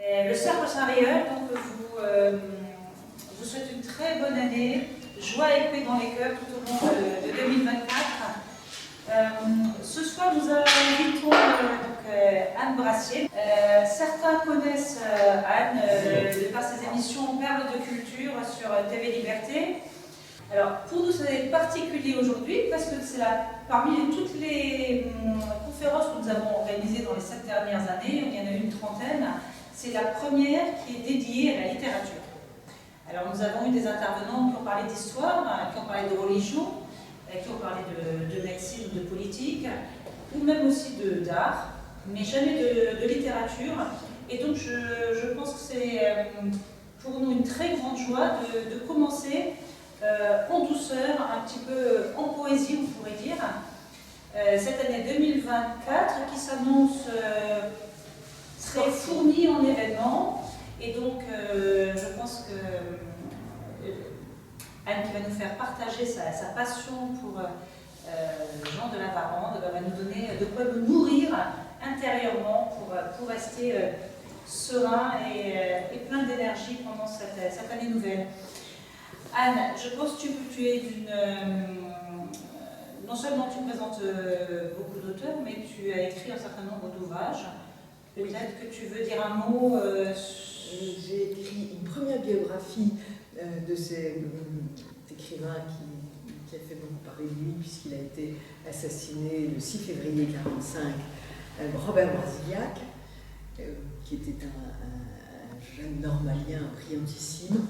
Le Cercle Saint-Rieur, donc vous souhaite une très bonne année, joie et paix dans les cœurs tout au long de 2024. Ce soir, nous invitons Anne Brassier. Certains connaissent Anne de par ses émissions Perles de culture sur TV Liberté. Alors, pour nous, c'est particulier aujourd'hui parce que c'est parmi toutes les conférences que nous avons organisées dans les 7 dernières années, il y en a eu une trentaine, c'est la première qui est dédiée à la littérature. Alors, nous avons eu des intervenants qui ont parlé d'histoire, qui ont parlé de religion, qui ont parlé de médecine ou de politique, ou même aussi d'art, mais jamais de littérature. Et donc, je pense que c'est pour nous une très grande joie de commencer en douceur, un petit peu en poésie, on pourrait dire, cette année 2024 qui s'annonce très fournie en événements. Et donc, je pense que Anne, qui va nous faire partager sa passion pour Jean de La Varande, va nous donner de quoi nous nourrir intérieurement pour rester serein et plein d'énergie pendant cette année nouvelle. Anne, je pense que tu es non seulement tu présentes beaucoup d'auteurs, mais tu as écrit un certain nombre d'ouvrages. Peut-être que tu veux dire un mot J'ai écrit une première biographie de cet écrivain qui a fait beaucoup parler de lui, puisqu'il a été assassiné le 6 février 1945, Robert Brasillach, qui était un jeune normalien brillantissime,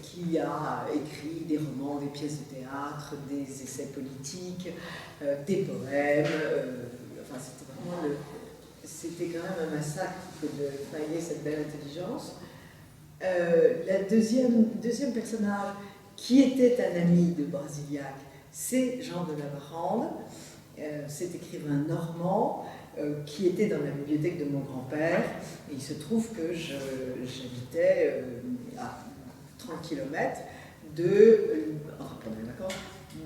qui a écrit des romans, des pièces de théâtre, des essais politiques, des poèmes. Enfin, c'était quand même un massacre que de failler cette belle intelligence. La deuxième personnage qui était un ami de Brasillach, c'est Jean de La Varande, cet écrivain normand qui était dans la bibliothèque de mon grand-père. Et il se trouve que j'habitais à 30 km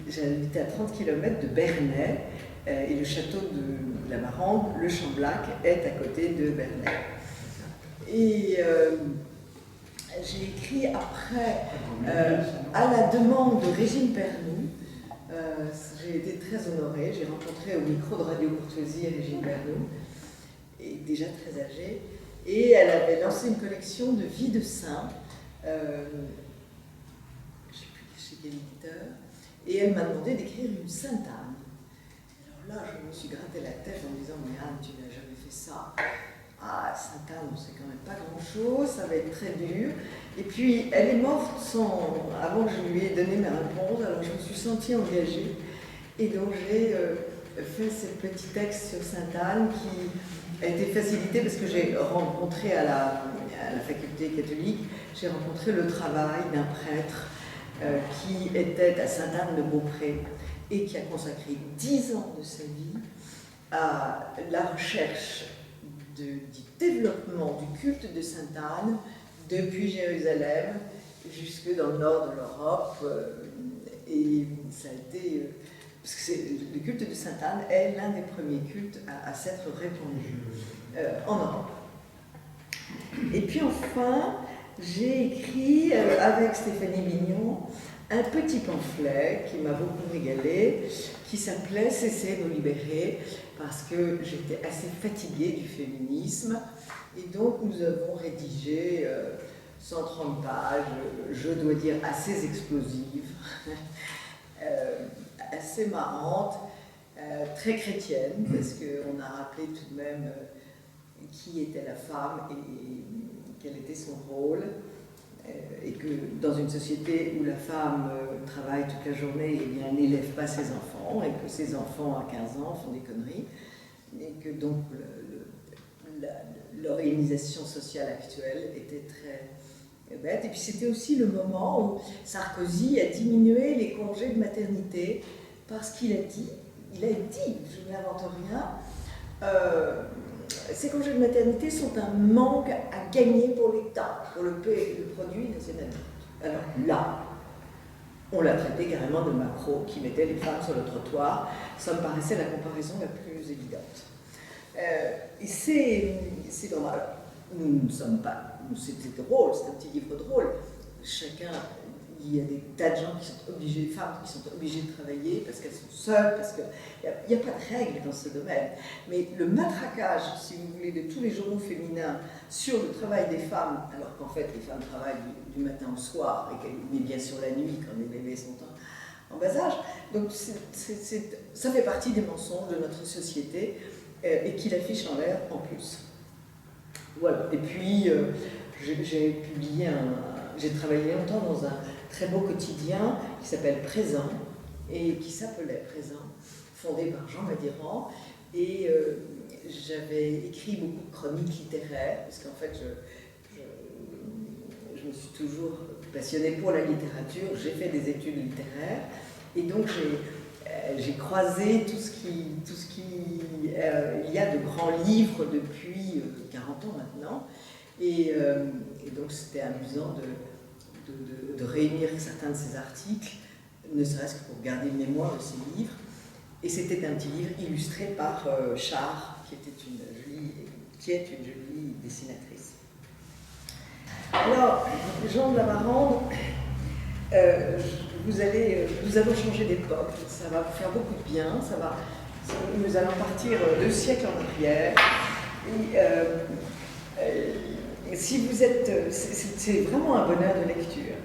j'habitais à 30 km de Bernay, et le château de La Varande, le Chamblac, est à côté de Bernay. Et j'ai écrit après, à la demande de Régine Pernoud. J'ai été très honorée, j'ai rencontré au micro de Radio Courtoisie Régine Pernoud, et déjà très âgée, et elle avait lancé une collection de Vie de saints, je ne sais plus chez quel éditeur, et elle m'a demandé d'écrire une Sainte Anne. Alors là, je me suis gratté la tête en me disant, mais Anne, tu n'as jamais fait ça. Ah, Sainte Anne, c'est quand même pas grand-chose, ça va être très dur. Et puis, elle est morte avant que je lui ai donné ma réponse, alors je me suis sentie engagée. Et donc, j'ai fait ce petit texte sur Sainte Anne qui a été facilité parce que j'ai rencontré à la faculté catholique, j'ai rencontré le travail d'un prêtre qui était à Sainte-Anne-de-Beaupré et qui a consacré 10 ans de sa vie à la recherche du développement du culte de Sainte-Anne depuis Jérusalem jusque dans le nord de l'Europe. Et ça a été... parce que le culte de Sainte-Anne est l'un des premiers cultes à s'être répandu en Europe. Et puis enfin, j'ai écrit avec Stéphanie Mignon un petit pamphlet qui m'a beaucoup régalé, qui s'appelait « Cessez de nous libérer », parce que j'étais assez fatiguée du féminisme. Et donc nous avons rédigé 130 pages, je dois dire assez explosives, assez marrantes, très chrétiennes, parce qu'on a rappelé tout de même qui était la femme et quel était son rôle, et que dans une société où la femme travaille toute la journée, eh bien, elle n'élève pas ses enfants, et que ses enfants à 15 ans font des conneries, et que donc l'organisation sociale actuelle était très bête. Et puis c'était aussi le moment où Sarkozy a diminué les congés de maternité, parce qu'il a dit, je n'invente rien, ces congés de maternité sont un manque à gagner pour l'État, pour le produit national. Alors là, on l'a traité carrément de macro qui mettait les femmes sur le trottoir. Ça me paraissait la comparaison la plus évidente. Et c'est normal. nous ne sommes pas, c'était drôle, c'est un petit livre drôle. Chacun, il y a des tas de gens qui sont obligés, des femmes qui sont obligées de travailler parce qu'elles sont seules, parce qu'il n'y a pas de règles dans ce domaine. Mais le matraquage, si vous voulez, de tous les journaux féminins sur le travail des femmes, alors qu'en fait les femmes travaillent du matin au soir, mais bien sûr la nuit quand les bébés sont en bas âge. Donc ça fait partie des mensonges de notre société et qui l'affiche en l'air en plus. Voilà. Et puis j'ai travaillé longtemps dans un très beau quotidien qui s'appelle Présent et qui s'appelait Présent, fondé par Jean Madiran. Et j'avais écrit beaucoup de chroniques littéraires, parce qu'en fait je me suis toujours passionnée pour la littérature, j'ai fait des études littéraires, et donc j'ai croisé tout ce qu'il y a de grands livres depuis 40 ans maintenant, et donc c'était amusant de réunir certains de ces articles, ne serait-ce que pour garder une mémoire de ces livres. Et c'était un petit livre illustré par Char, qui est une jolie dessinatrice. Alors, Jean de la Marande, nous allons changer d'époque, ça va vous faire beaucoup de bien, nous allons partir 2 siècles en arrière. Et si vous êtes, c'est vraiment un bonheur de lecture.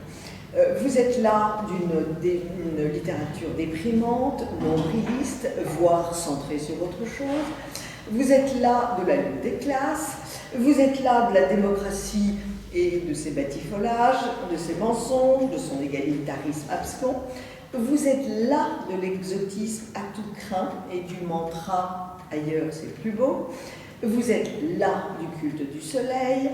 Vous êtes là d'une littérature déprimante, nombriliste, voire centrée sur autre chose. Vous êtes là de la lutte des classes. Vous êtes là de la démocratie et de ses batifolages, de ses mensonges, de son égalitarisme abscon. Vous êtes là de l'exotisme à tout crin et du mantra « ailleurs c'est plus beau ». Vous êtes là du culte du soleil.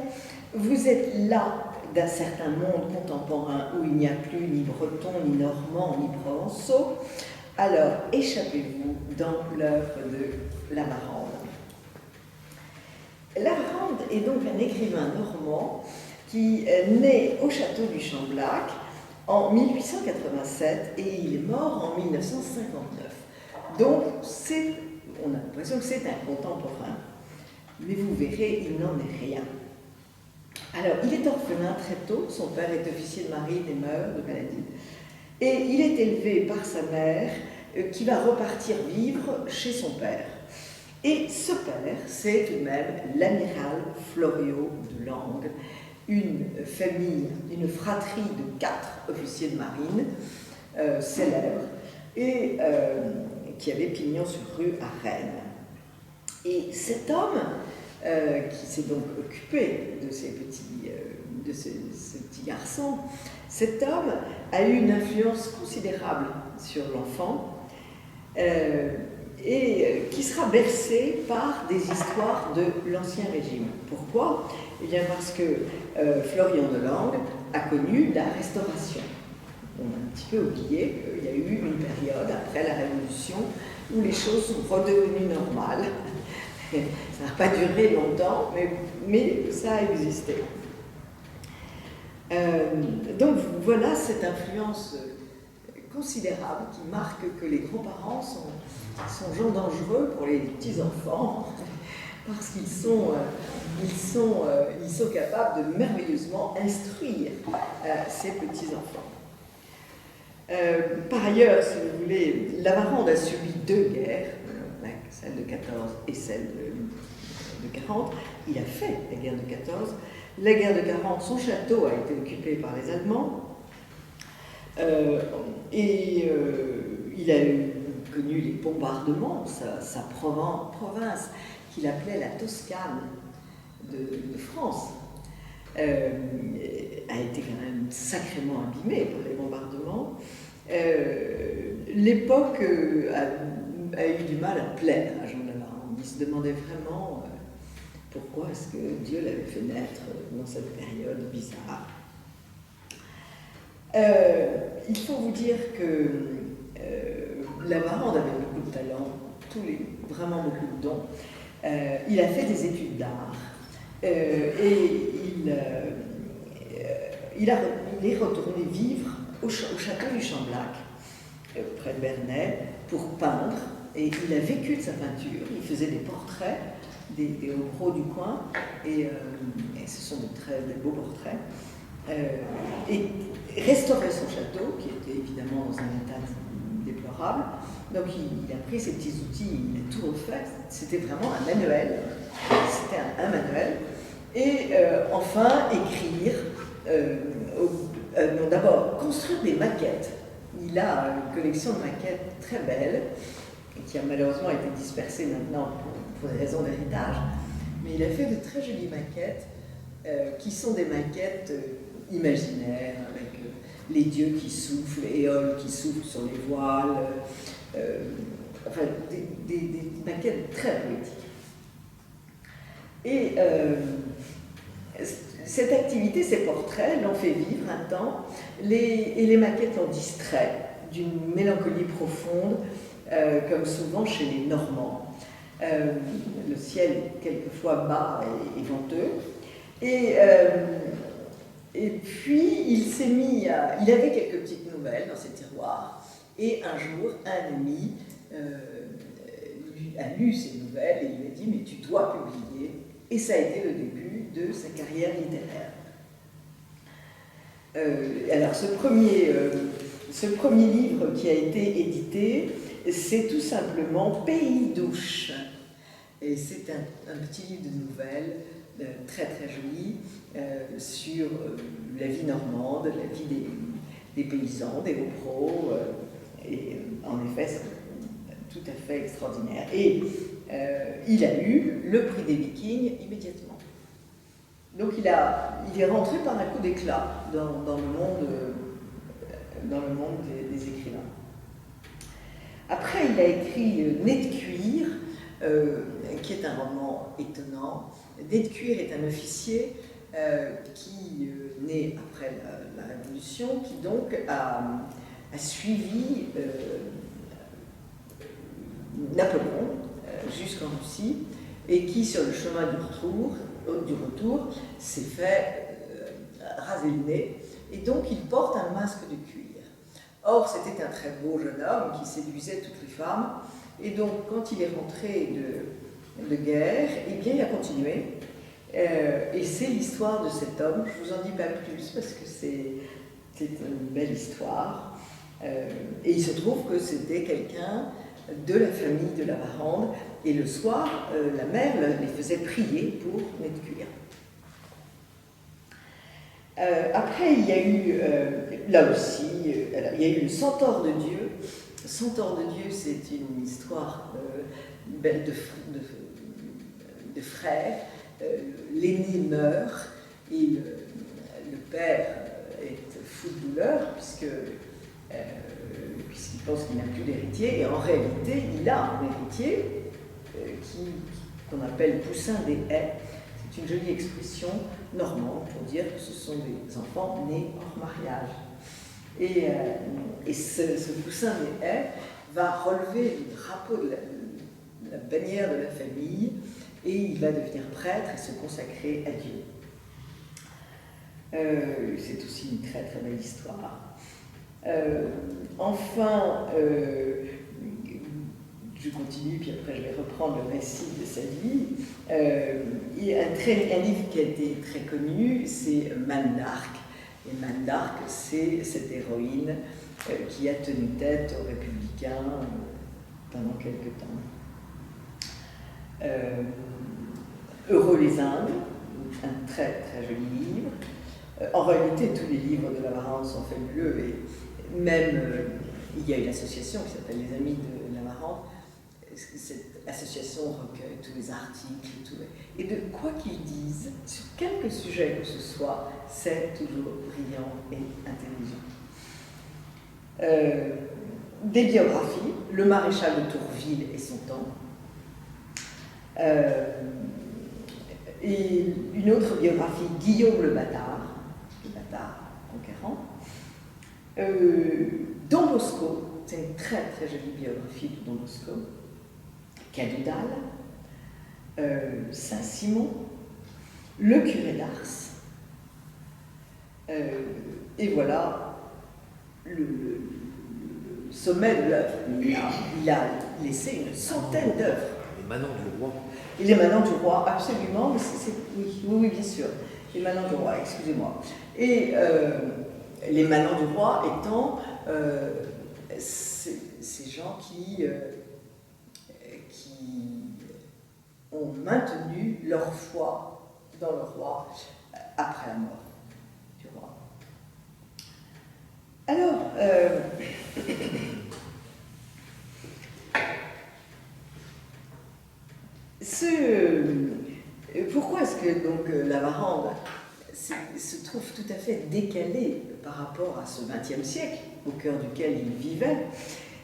Vous êtes là d'un certain monde contemporain où il n'y a plus ni breton, ni normand, ni provençaux. Alors, échappez-vous dans l'œuvre de La Marande. La Marande est donc un écrivain normand qui naît au château du Chamblac en 1887 et il est mort en 1959. Donc, on a l'impression que c'est un contemporain, mais vous verrez, il n'en est rien. Alors, il est orphelin très tôt, son père est officier de marine et meurt de maladie, et il est élevé par sa mère qui va repartir vivre chez son père. Et ce père, c'est tout de même l'amiral Floriot de Langres, une famille, une fratrie de 4 officiers de marine célèbres, et qui avait pignon sur rue à Rennes. Et cet homme, qui s'est donc occupé de ce petit garçon, cet homme a eu une influence considérable sur l'enfant et qui sera bercé par des histoires de l'Ancien Régime. Pourquoi ? Eh bien parce que Florian de Langres a connu la Restauration. On a un petit peu oublié qu'il y a eu une période après la Révolution où les choses sont redevenues normales. Ça n'a pas duré longtemps, mais ça a existé. Donc voilà cette influence considérable qui marque que les grands-parents sont gens dangereux pour les petits-enfants parce qu'ils sont capables de merveilleusement instruire ces petits-enfants. Par ailleurs, si vous voulez, La Marande a subi 2 guerres, celle de 14 et celle de 40. Il a fait la guerre de 14. La guerre de 40, son château a été occupé par les Allemands. Il a connu les bombardements. Sa province, qu'il appelait la Toscane de France, a été quand même sacrément abîmée par les bombardements. L'époque a eu du mal à plaire à Jean de la Marande. Il se demandait vraiment pourquoi est-ce que Dieu l'avait fait naître dans cette période bizarre. Il faut vous dire que la Marande avait beaucoup de talent, vraiment beaucoup de dons. Il a fait des études d'art et il est retourné vivre au château du Chamblac, près de Bernay, pour peindre. Et il a vécu de sa peinture, il faisait des portraits, des hauts-pros du coin, et ce sont des beaux portraits. Et restaurer son château, qui était évidemment dans un état déplorable. Donc il a pris ses petits outils, il a tout refait. C'était vraiment un manuel. C'était un manuel. Et enfin, écrire. Non, d'abord, construire des maquettes. Il a une collection de maquettes très belle, qui a malheureusement été dispersée maintenant pour des raisons d'héritage. Mais il a fait de très jolies maquettes, qui sont des maquettes imaginaires, avec les dieux qui soufflent, Éole qui souffle sur les voiles, enfin des maquettes très poétiques. Et cette activité, ces portraits, l'ont fait vivre un temps, et les maquettes l'ont distrait d'une mélancolie profonde, comme souvent chez les Normands. Le ciel, quelquefois bas et venteux. Et puis, il s'est mis à... Il avait quelques petites nouvelles dans ses tiroirs, et un jour, un ami a lu ces nouvelles et il lui a dit « Mais tu dois publier ». Et ça a été le début de sa carrière littéraire. Alors, ce premier livre qui a été édité, c'est tout simplement Pays d'Ouche. Et c'est un petit livre de nouvelles, très très joli, sur la vie normande, la vie des paysans, des hauts-pros, et en effet, c'est tout à fait extraordinaire. Et il a eu le prix des Vikings immédiatement. Donc il est rentré par un coup d'éclat dans le monde des écrivains. Après, il a écrit Nez de cuir, qui est un roman étonnant. Nez de cuir est un officier qui, né après la Révolution, qui donc a suivi Napoléon jusqu'en Russie, et qui, sur le chemin du retour s'est fait raser le nez, et donc il porte un masque de cuir. Or, c'était un très beau jeune homme qui séduisait toutes les femmes, et donc quand il est rentré de guerre, eh bien il a continué, et c'est l'histoire de cet homme. Je vous en dis pas plus parce que c'est une belle histoire, et il se trouve que c'était quelqu'un de la famille de la Varande, et le soir, la mère les faisait prier pour Nez de cuir. Après, il y a eu, là aussi, il y a eu le Centaure de Dieu. Le Centaure de Dieu, c'est une histoire belle de frères. L'aîné meurt, et le père est fou de douleur, puisqu'il pense qu'il n'a plus d'héritier, et en réalité, il a un héritier qu'on appelle Poussin des Haies. C'est une jolie expression normande pour dire que ce sont des enfants nés hors mariage. Et ce Poussin des Haies va relever le drapeau de la bannière de la famille, et il va devenir prêtre et se consacrer à Dieu. C'est aussi une très très belle histoire. Enfin, je continue, puis après je vais reprendre le récit de sa vie. Il y a un livre qui a été très connu, c'est Manne d'Arc. Et Manne d'Arc, c'est cette héroïne qui a tenu tête aux républicains pendant quelque temps. Heureux les Indes, un très très joli livre. En réalité, tous les livres de la Varande sont fabuleux, et même il y a une association qui s'appelle les Amis de la Varande. Cette association recueille tous les articles, et de quoi qu'ils disent, sur quelque sujet que ce soit, c'est toujours brillant et intelligent. Des biographies, Le maréchal de Tourville et son temps, et une autre biographie, Guillaume le bâtard conquérant, Don Bosco, c'est une très très jolie biographie de Don Bosco, Cadoudal, Saint-Simon, le curé d'Ars, et voilà le sommet de l'œuvre. Il a laissé une centaine d'œuvres. manants du roi. Et les manants du roi, absolument, mais oui, bien sûr. Les manants du roi, excusez-moi. Et les manants du roi étant ces gens qui ont maintenu leur foi dans le roi après la mort du roi. Alors, pourquoi est-ce que donc la Varande se trouve tout à fait décalée par rapport à ce XXe siècle, au cœur duquel il vivait?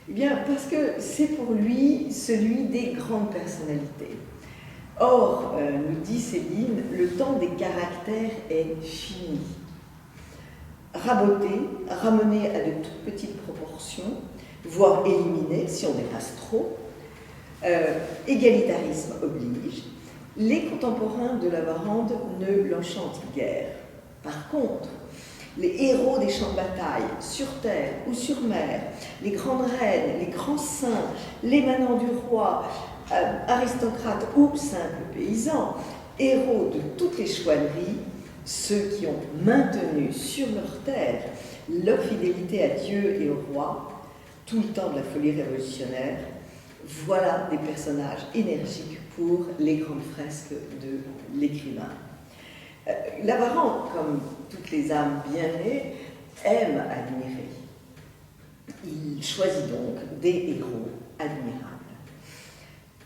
Eh bien, parce que c'est pour lui celui des grandes personnalités. Or, nous dit Céline, le temps des caractères est fini. Raboté, ramené à de toutes petites proportions, voire éliminé si on dépasse trop, égalitarisme oblige, les contemporains de la Varande ne l'enchantent guère. Par contre, les héros des champs de bataille, sur terre ou sur mer, les grandes reines, les grands saints, les manants du roi, aristocrates ou simples paysans, héros de toutes les chouanneries, ceux qui ont maintenu sur leur terre leur fidélité à Dieu et au roi, tout le temps de la folie révolutionnaire, voilà des personnages énergiques pour les grandes fresques de l'écrivain. La Varande, comme toutes les âmes bien nées, aime admirer. Il choisit donc des héros admirables.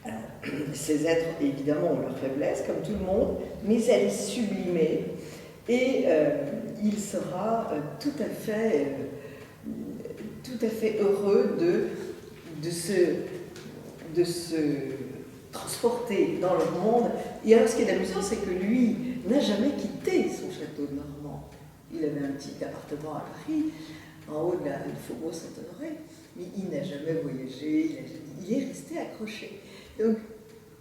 Alors, ces êtres, évidemment, ont leur faiblesse, comme tout le monde, mais elle est sublimée et il sera tout à fait heureux de se transporter dans le monde. Et alors, ce qui est amusant, c'est que lui n'a jamais quitté son château de Normand. Il avait un petit appartement à Paris, en haut de la rue de Faubourg Saint-Honoré, mais il n'a jamais voyagé, il est resté accroché. Donc,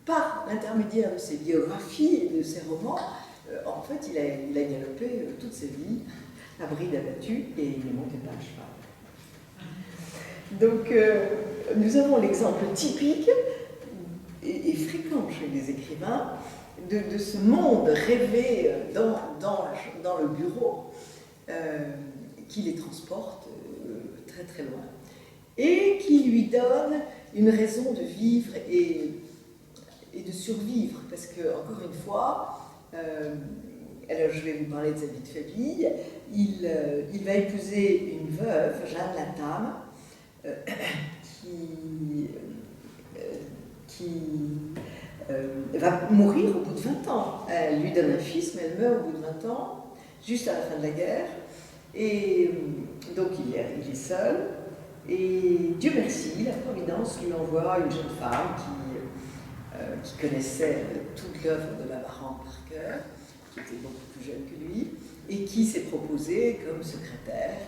par l'intermédiaire de ses biographies et de ses romans, en fait, il a galopé toute sa vie, à bride abattue, et il ne montait pas à cheval. Donc, nous avons l'exemple typique et fréquent chez les écrivains de ce monde rêvé dans le bureau qui les transporte très très loin et qui lui donne une raison de vivre et de survivre, parce que, encore une fois, alors je vais vous parler de sa vie de famille, il va épouser une veuve, Jeanne Latam, qui va mourir au bout de 20 ans. Elle lui donne un fils, mais elle meurt au bout de 20 ans, juste à la fin de la guerre. Et donc il est seul. Et Dieu merci, la Providence lui envoie une jeune femme qui connaissait toute l'œuvre de la Varande par cœur, qui était beaucoup plus jeune que lui, et qui s'est proposée comme secrétaire.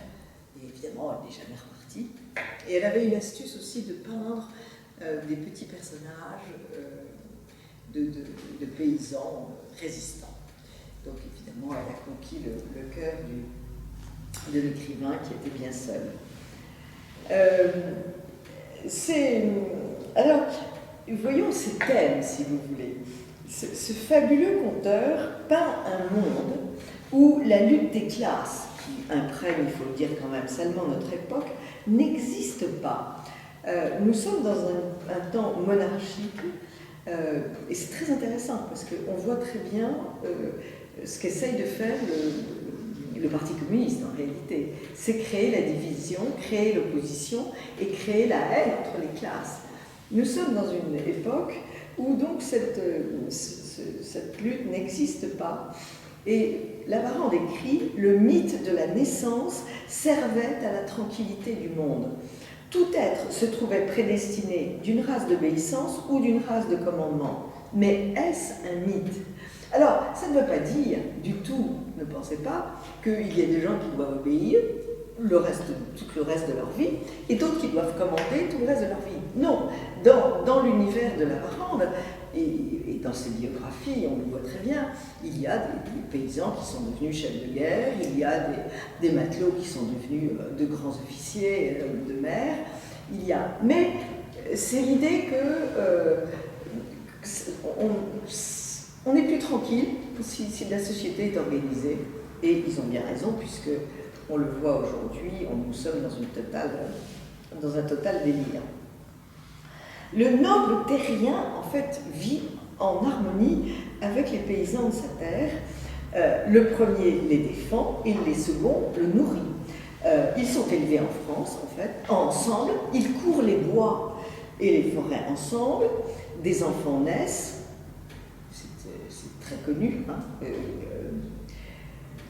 Et évidemment, elle n'est jamais repartie. Et elle avait une astuce aussi de peindre des petits personnages de paysans résistants. Donc évidemment, elle a conquis le cœur de l'écrivain qui était bien seul. Alors, voyons ces thèmes, si vous voulez. Ce fabuleux conteur peint un monde où la lutte des classes, qui imprègne, il faut le dire quand même, seulement notre époque, n'existe pas. Nous sommes dans un temps monarchique, et c'est très intéressant parce qu'on voit très bien ce qu'essaye de faire le Parti communiste en réalité. C'est créer la division, créer l'opposition et créer la haine entre les classes. Nous sommes dans une époque où donc cette lutte n'existe pas. Et la Varande écrit « Le mythe de la naissance servait à la tranquillité du monde. Tout être se trouvait prédestiné d'une race d'obéissance ou d'une race de commandement. Mais est-ce un mythe ?» Alors, ça ne veut pas dire du tout, ne pensez pas, qu'il y a des gens qui doivent obéir tout le reste de leur vie, et d'autres qui doivent commander tout le reste de leur vie. Non, dans l'univers de la Varande, et dans ses biographies, on le voit très bien, il y a des paysans qui sont devenus chefs de guerre, il y a des matelots qui sont devenus de grands officiers de mer, mais c'est l'idée on n'est plus tranquille si la société est organisée, et ils ont bien raison, puisque on le voit aujourd'hui, nous sommes dans un total délire. Le noble terrien, en fait, vit en harmonie avec les paysans de sa terre. Le premier les défend et les seconds le nourrit. Ils sont élevés en France, en fait, ensemble. Ils courent les bois et les forêts ensemble. Des enfants naissent. C'est très connu. Hein.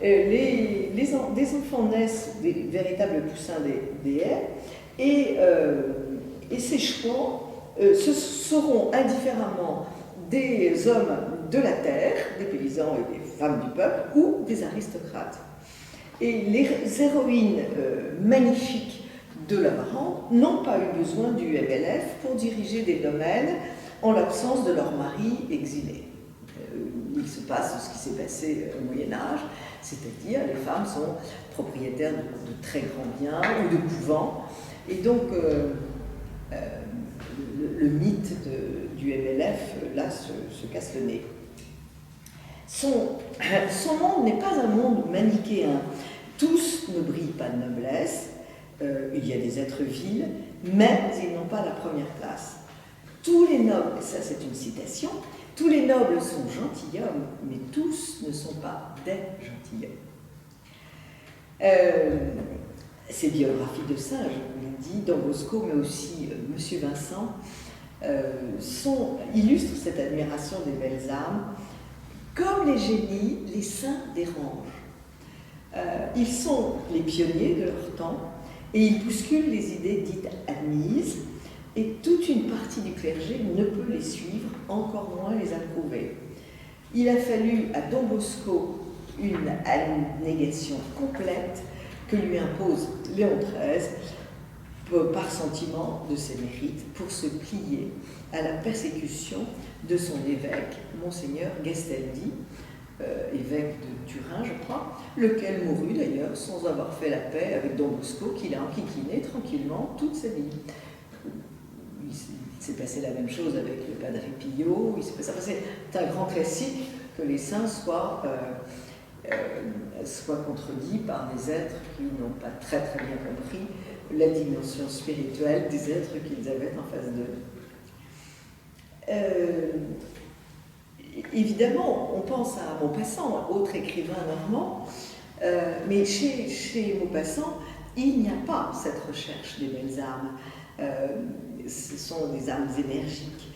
Des enfants naissent, des véritables poussins des haies. Et ces chouans ce seront indifféremment des hommes de la terre, des paysans et des femmes du peuple, ou des aristocrates. Et les héroïnes magnifiques de la Varande n'ont pas eu besoin du MLF pour diriger des domaines en l'absence de leur mari exilé. Il se passe ce qui s'est passé au Moyen-Âge, c'est-à-dire les femmes sont propriétaires de très grands biens ou de couvents, et donc le mythe du MLF, là, se casse le nez. Son monde n'est pas un monde manichéen. Tous ne brillent pas de noblesse. Il y a des êtres vils, mais ils n'ont pas la première place. Tous les nobles, ça c'est une citation, tous les nobles sont gentilshommes, mais tous ne sont pas des gentilshommes. Ces biographies de saints, je vous l'ai dit, Don Bosco, mais aussi Monsieur Vincent, illustrent cette admiration des belles âmes. Comme les génies, les saints dérangent. Ils sont les pionniers de leur temps et ils bousculent les idées dites admises, et toute une partie du clergé ne peut les suivre, encore moins les approuver. Il a fallu à Don Bosco une abnégation complète que lui impose Léon XIII par sentiment de ses mérites pour se plier à la persécution de son évêque, Monseigneur Gastaldi, évêque de Turin, je crois, lequel mourut d'ailleurs sans avoir fait la paix avec Don Bosco, qu'il a enquiquiné tranquillement toute sa vie. Il s'est passé la même chose avec le Padre Pio. C'est un grand classique que les saints soient contredits par des êtres qui n'ont pas très bien compris la dimension spirituelle des êtres qu'ils avaient en face d'eux. Évidemment, on pense à Maupassant, autre écrivain normand, mais chez Maupassant, il n'y a pas cette recherche des belles âmes. Ce sont des âmes énergiques.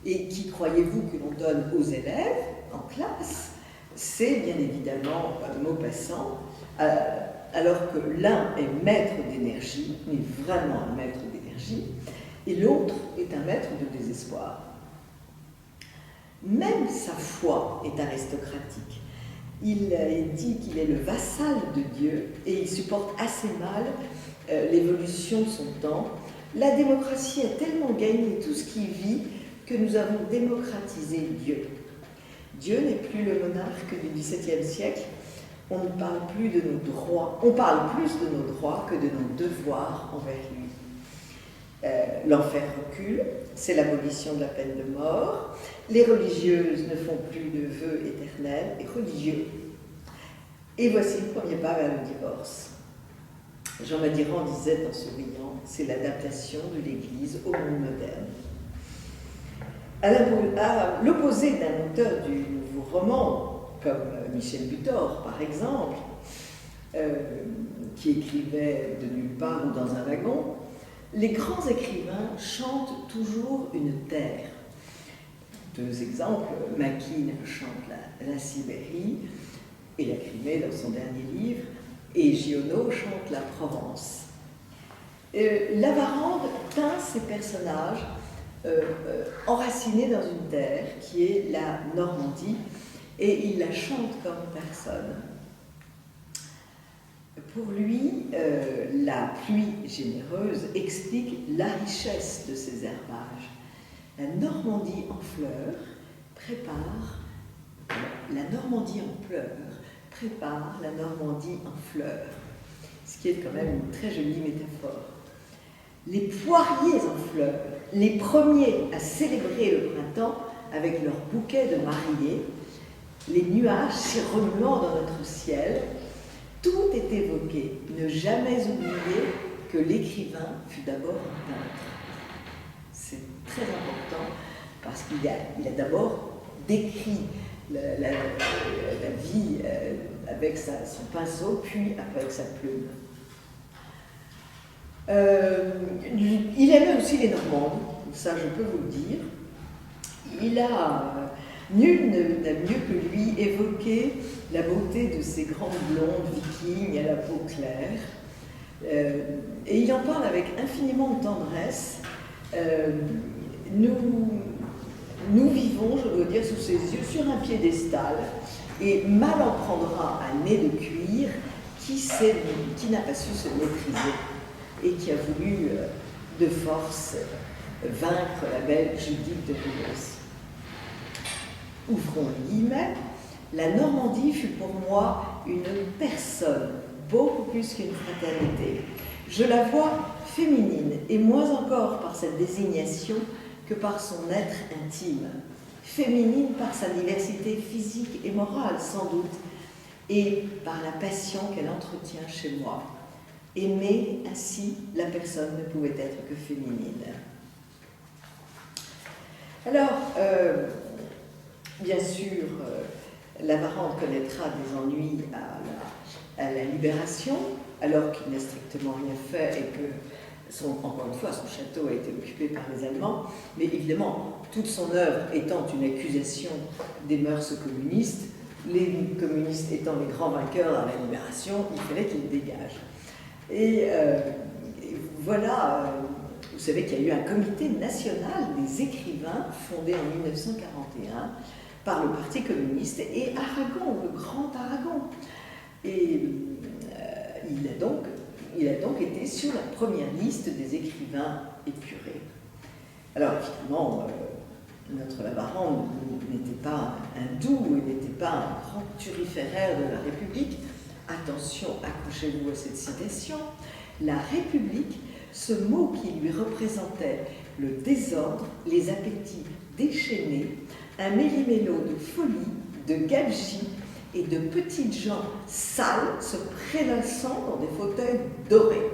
Et qui croyez-vous que l'on donne aux élèves en classe? C'est bien évidemment Maupassant, alors que l'un est maître d'énergie, mais vraiment un maître d'énergie, et l'autre est un maître de désespoir. Même sa foi est aristocratique. Il est dit qu'il est le vassal de Dieu et il supporte assez mal l'évolution de son temps. La démocratie a tellement gagné tout ce qui vit que nous avons démocratisé Dieu. Dieu n'est plus le monarque du XVIIe siècle. On ne parle plus de nos droits. On parle plus de nos droits que de nos devoirs envers lui. L'enfer recule, c'est l'abolition de la peine de mort. Les religieuses ne font plus de vœux éternels et religieux. Et voici le premier pas vers le divorce. Jean Madiran disait en souriant, c'est l'adaptation de l'Église au monde moderne. À l'opposé d'un auteur du nouveau roman, comme Michel Butor par exemple, qui écrivait de nulle part ou dans un wagon, les grands écrivains chantent toujours une terre. Deux exemples, Maquin chante la Sibérie et la Crimée dans son dernier livre, et Giono chante la Provence. La Varande peint ces personnages enracinés dans une terre qui est la Normandie, et il la chante comme personne. Pour lui, la pluie généreuse explique la richesse de ces herbages. La Normandie en fleurs prépare la Normandie en pleurs prépare la Normandie en fleurs, ce qui est quand même une très jolie métaphore. Les poiriers en fleurs les premiers à célébrer le printemps avec leur bouquet de mariés, les nuages si remuants dans notre ciel, tout est évoqué, ne jamais oublier que l'écrivain fut d'abord un peintre. C'est très important parce qu'il a d'abord décrit la vie avec son pinceau, puis avec sa plume. Il aimait aussi les Normandes, ça je peux vous le dire. Nul n'a mieux que lui évoqué la beauté de ces grandes blondes vikings à la peau claire. Et il en parle avec infiniment de tendresse. Nous vivons, je dois dire, sous ses yeux, sur un piédestal, et mal en prendra un nez de cuir qui n'a pas su se maîtriser et qui a voulu de force vaincre la belle Judith de Rivers. Ouvrons les guillemets, la Normandie fut pour moi une personne, beaucoup plus qu'une fraternité. Je la vois féminine, et moins encore par cette désignation que par son être intime. Féminine par sa diversité physique et morale, sans doute, et par la passion qu'elle entretient chez moi. Aimer ainsi, la personne ne pouvait être que féminine. Alors, bien sûr, la Varande connaîtra des ennuis à la Libération, alors qu'il n'a strictement rien fait et que, encore une fois, son château a été occupé par les Allemands. Mais évidemment, toute son œuvre étant une accusation des mœurs communistes, les communistes étant les grands vainqueurs dans la Libération, il fallait qu'ils dégagent. Et voilà, vous savez qu'il y a eu un comité national des écrivains fondé en 1941 par le Parti communiste et Aragon, le grand Aragon. Et il a donc été sur la première liste des écrivains épurés. Alors évidemment, notre Lavarande n'était pas un doux, il n'était pas un grand turiféraire de la République. Attention, accrochez-vous à cette citation. La République, ce mot qui lui représentait le désordre, les appétits déchaînés, un méli-mélo de folie, de gabegie et de petites gens sales se prélassant dans des fauteuils dorés.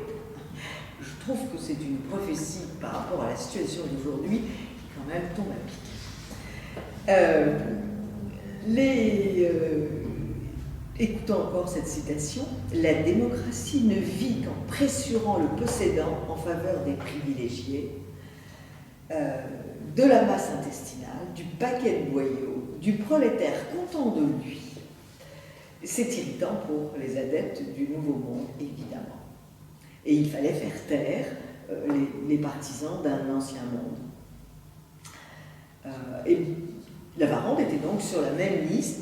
Je trouve que c'est une prophétie par rapport à la situation d'aujourd'hui qui quand même tombe à pic. Écoutons encore cette citation. La démocratie ne vit qu'en pressurant le possédant en faveur des privilégiés, de la masse intestinale, du paquet de boyaux, du prolétaire content de lui. C'est irritant pour les adeptes du Nouveau Monde, évidemment. Et il fallait faire taire les partisans d'un ancien monde. Et la Varande était donc sur la même liste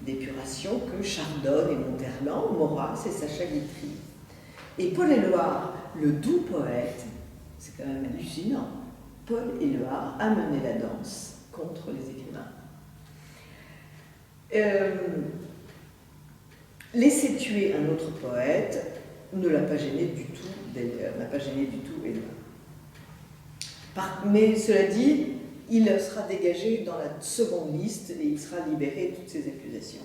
d'épuration que Chardonne et Monterland, Maurras et Sacha Guitry. Et Paul Éluard, le doux poète, c'est quand même hallucinant, Paul Éluard a mené la danse contre les écrivains. Laisser tuer un autre poète ne l'a pas gêné du tout, d'ailleurs, n'a pas gêné du tout Éluard. Mais cela dit, il sera dégagé dans la seconde liste et il sera libéré de toutes ces accusations.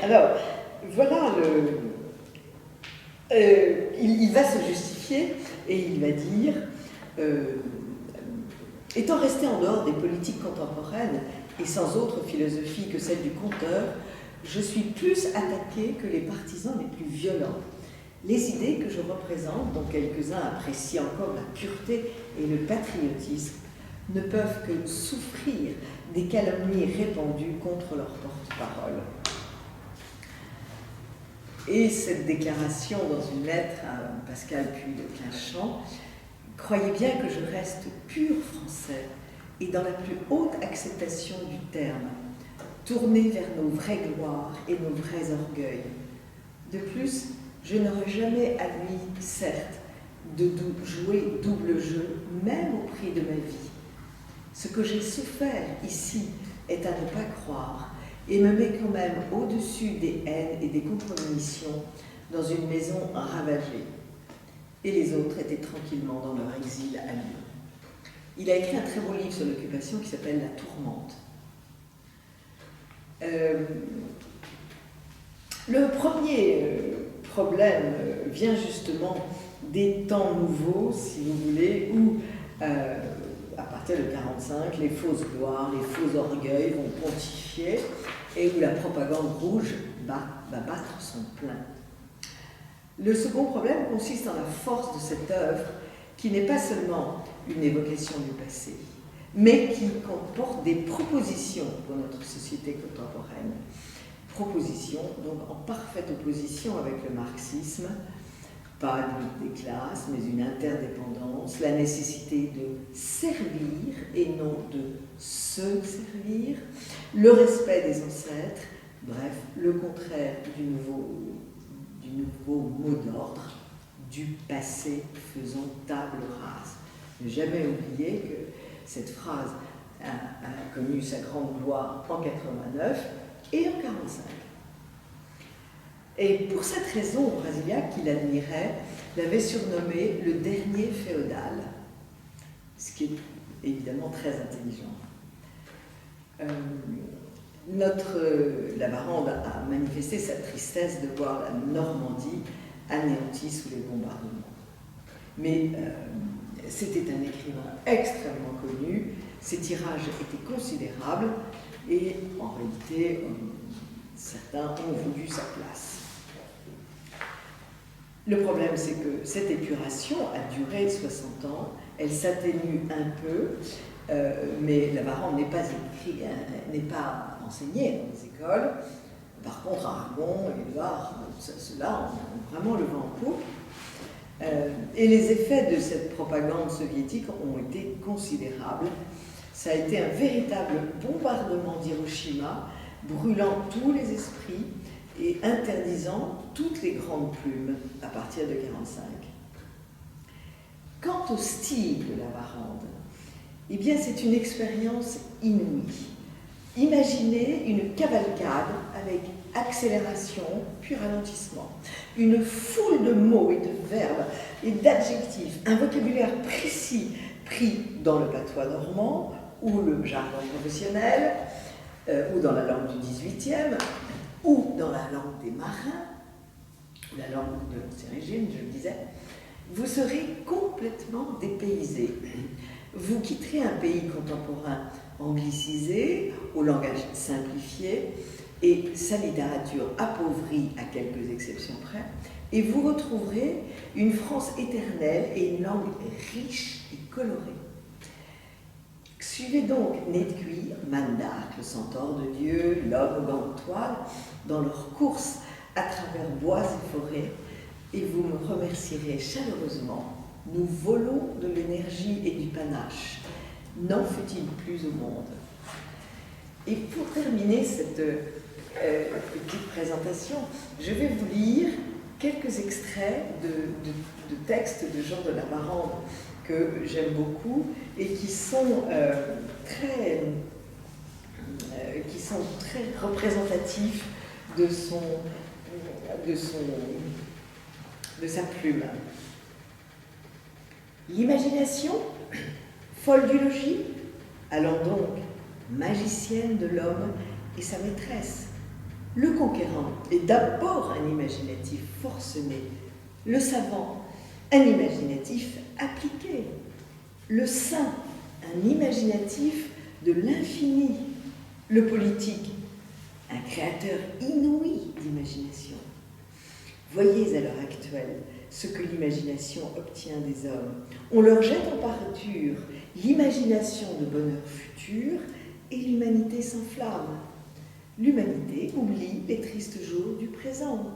Alors, voilà il va se justifier et il va dire étant resté en dehors des politiques contemporaines et sans autre philosophie que celle du conteur, je suis plus attaqué que les partisans les plus violents. Les idées que je représente, dont quelques-uns apprécient encore la pureté et le patriotisme, ne peuvent que souffrir des calomnies répandues contre leur porte-parole. Et cette déclaration dans une lettre à Pascal Puy de Clinchamp, croyez bien que je reste pur français et dans la plus haute acceptation du terme, tourné vers nos vraies gloires et nos vrais orgueils. De plus, je n'aurais jamais admis, certes, de jouer double jeu, même au prix de ma vie. Ce que j'ai souffert ici est à ne pas croire et me met quand même au-dessus des haines et des compromissions dans une maison ravagée, et les autres étaient tranquillement dans leur exil à Lyon. Il a écrit un très beau livre sur l'occupation qui s'appelle La Tourmente. Le premier problème vient justement des temps nouveaux, si vous voulez, où à partir de 1945, les fausses gloires, les faux orgueils vont pontifier et où la propagande rouge va battre son plein. Le second problème consiste en la force de cette œuvre qui n'est pas seulement une évocation du passé, mais qui comporte des propositions pour notre société contemporaine. Propositions donc en parfaite opposition avec le marxisme, pas une lutte des classes, mais une interdépendance, la nécessité de servir et non de se servir, le respect des ancêtres, bref, le contraire du nouveau mot d'ordre, du passé faisant table rase. Ne jamais oublier que cette phrase a connu sa grande gloire en 89 et en 45. Et pour cette raison, Brasiliac, qui l'admirait, l'avait surnommé le dernier féodal, ce qui est évidemment très intelligent. Lavarande a manifesté sa tristesse de voir la Normandie anéantie sous les bombardements. Mais c'était un écrivain extrêmement connu, ses tirages étaient considérables et en réalité, certains ont voulu sa place. Le problème, c'est que cette épuration a duré 60 ans, elle s'atténue un peu, mais Lavarande n'est pas enseigné dans les écoles. Par contre, Aragon et le Var, ceux-là ont vraiment le vent en poupe. Et les effets de cette propagande soviétique ont été considérables. Ça a été un véritable bombardement d'Hiroshima, brûlant tous les esprits et interdisant toutes les grandes plumes à partir de 1945. Quant au style de Lavarande, eh bien c'est une expérience inouïe. Imaginez une cavalcade avec accélération puis ralentissement, une foule de mots et de verbes et d'adjectifs, un vocabulaire précis pris dans le patois normand ou le jargon professionnel, ou dans la langue du XVIIIe, ou dans la langue des marins, ou la langue de l'Ancien Régime, je le disais, vous serez complètement dépaysé. Vous quitterez un pays contemporain anglicisé, au langage simplifié, et sa littérature appauvrie à quelques exceptions près, et vous retrouverez une France éternelle et une langue riche et colorée. Suivez donc Nez de Cuir, Manne d'Arc, le centaure de Dieu, l'homme aux gants de toile, dans leur course à travers bois et forêts, et vous me remercierez chaleureusement. Nous volons de l'énergie et du panache. N'en fut-il plus au monde? Et pour terminer cette petite présentation, je vais vous lire quelques extraits de textes de Jean de Lavarande que j'aime beaucoup et qui sont très représentatifs de sa plume. L'imagination, folle du logis, allant donc magicienne de l'homme et sa maîtresse. Le conquérant est d'abord un imaginatif forcené, le savant, un imaginatif appliqué, le saint, un imaginatif de l'infini, le politique, un créateur inouï d'imagination. Voyez à l'heure actuelle ce que l'imagination obtient des hommes. On leur jette en pâture l'imagination de bonheur futur et l'humanité s'enflamme. L'humanité oublie les tristes jours du présent.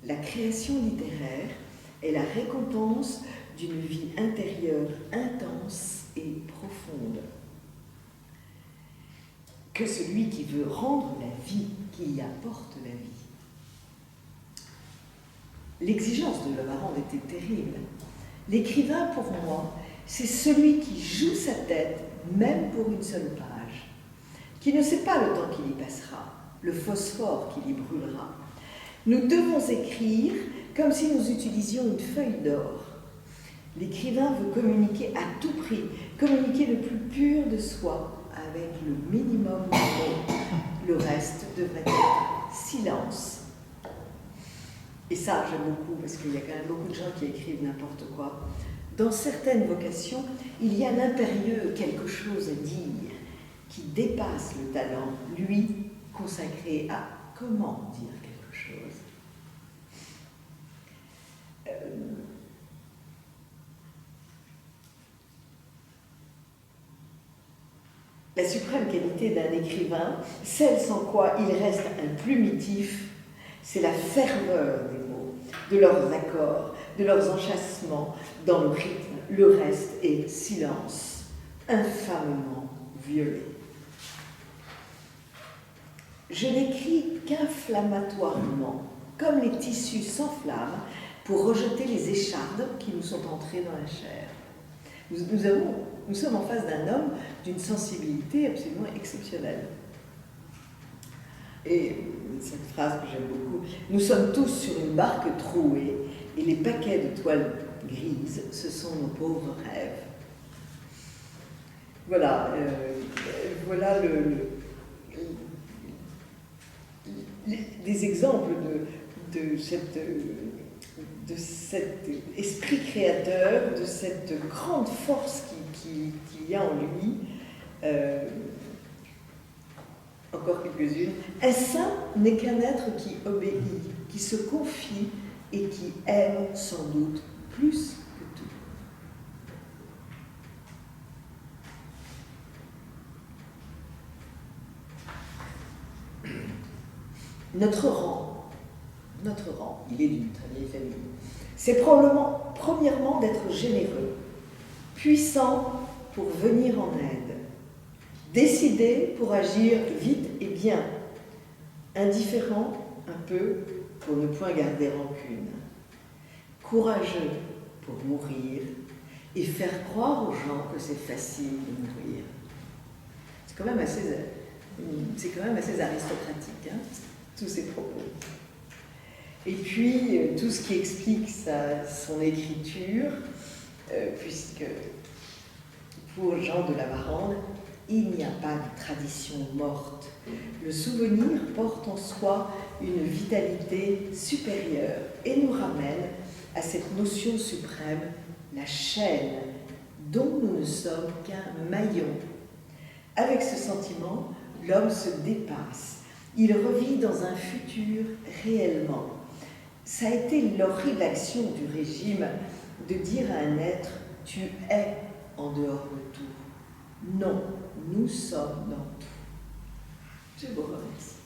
La création littéraire est la récompense d'une vie intérieure intense et profonde. Que celui qui veut rendre la vie, qui y apporte la vie. L'exigence de Lavarande était terrible. L'écrivain, pour moi, c'est celui qui joue sa tête, même pour une seule page, qui ne sait pas le temps qu'il y passera, le phosphore qu'il y brûlera, Nous devons écrire comme si nous utilisions une feuille d'or. L'écrivain veut communiquer à tout prix, communiquer le plus pur de soi avec le minimum de mots. Le reste devrait être silence. Et ça, j'aime beaucoup, parce qu'il y a quand même beaucoup de gens qui écrivent n'importe quoi. Dans certaines vocations, il y a l'impérieux quelque chose à dire qui dépasse le talent, lui, consacré à comment dire quelque chose. La suprême qualité d'un écrivain, celle sans quoi il reste un plumitif, c'est la ferveur des mots, de leurs accords, de leurs enchâssements dans le rythme. Le reste est silence, infamement violé. Je n'écris qu'inflammatoirement, comme les tissus s'enflamment pour rejeter les échardes qui nous sont entrées dans la chair. Nous sommes en face d'un homme d'une sensibilité absolument exceptionnelle. Et cette phrase que j'aime beaucoup, nous sommes tous sur une barque trouée et les paquets de toile grise, ce sont nos pauvres rêves. Voilà, voilà des exemples de cet esprit créateur, de cette grande force qu'il y a en lui. Encore quelques-unes. Un saint n'est qu'un être qui obéit, qui se confie et qui aime sans doute plus que tout. Notre rang, il est d'une très vieille famille, c'est probablement, premièrement, d'être généreux, puissant pour venir en aide, décidé pour agir vite et bien, indifférent un peu pour ne point garder rancune, courageux pour mourir et faire croire aux gens que c'est facile de mourir. C'est quand même assez aristocratique, hein, tous ces propos. Et puis, tout ce qui explique son écriture, puisque pour Jean de La Varande, il n'y a pas de tradition morte. Le souvenir porte en soi une vitalité supérieure et nous ramène à cette notion suprême, la chaîne, dont nous ne sommes qu'un maillon. Avec ce sentiment, l'homme se dépasse. Il revit dans un futur réellement. Ça a été l'horrible action du régime de dire à un être « tu es en dehors de tout ». Non, nous sommes dans tout. Je vous remercie.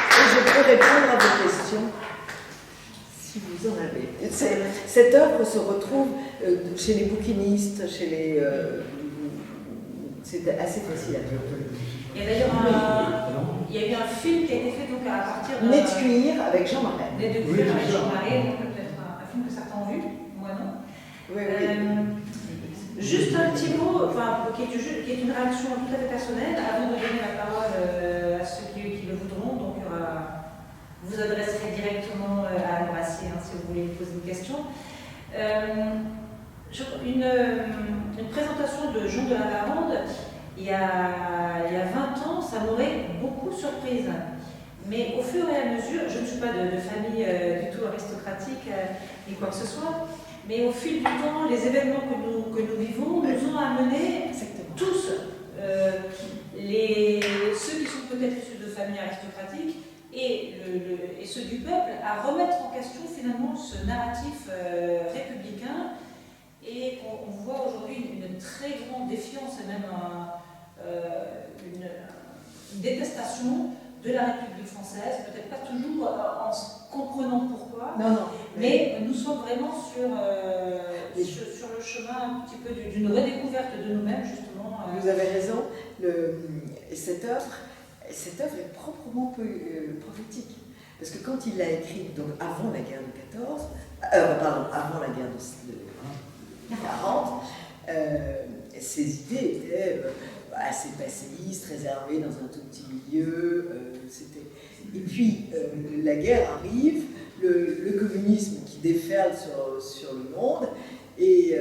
Et je peux répondre à vos questions si vous en avez. Cette œuvre se retrouve chez les bouquinistes, chez les... c'est assez facile à trouver. Il y a d'ailleurs il y a eu un film qui a été fait donc à partir de... Nez de cuir avec Jean Marais. Nez de cuir avec Jean Marais, donc peut-être un film que certains ont vu, moi non. Oui, oui. Juste un petit mot, enfin, qui est une réaction tout à fait personnelle, avant de donner la parole à ceux qui le voudront. Donc, vous adresserez directement à Anne Brassier, hein, si vous voulez lui poser une question. Une présentation de Jean de La Varande, il y a 20 ans, ça m'aurait beaucoup surprise. Mais au fur et à mesure, je ne suis pas de famille du tout aristocratique ni quoi que ce soit, mais au fil du temps, les événements que nous vivons nous ont amenés tous, ceux qui sont peut-être issus de familles aristocratiques et ceux du peuple, à remettre en question finalement ce narratif républicain. Et on voit aujourd'hui une très grande défiance et même une détestation de la République française, peut-être pas toujours en comprenant pourquoi, mais nous sommes vraiment sur le chemin un petit peu d'une redécouverte de nous-mêmes, justement. Vous avez raison, cette œuvre est proprement prophétique. Parce que quand il l'a écrite, donc avant la guerre de 14, avant la guerre de 40, ses idées étaient assez passéiste, réservé dans un tout petit milieu. Et puis, la guerre arrive, le communisme qui déferle sur le monde, et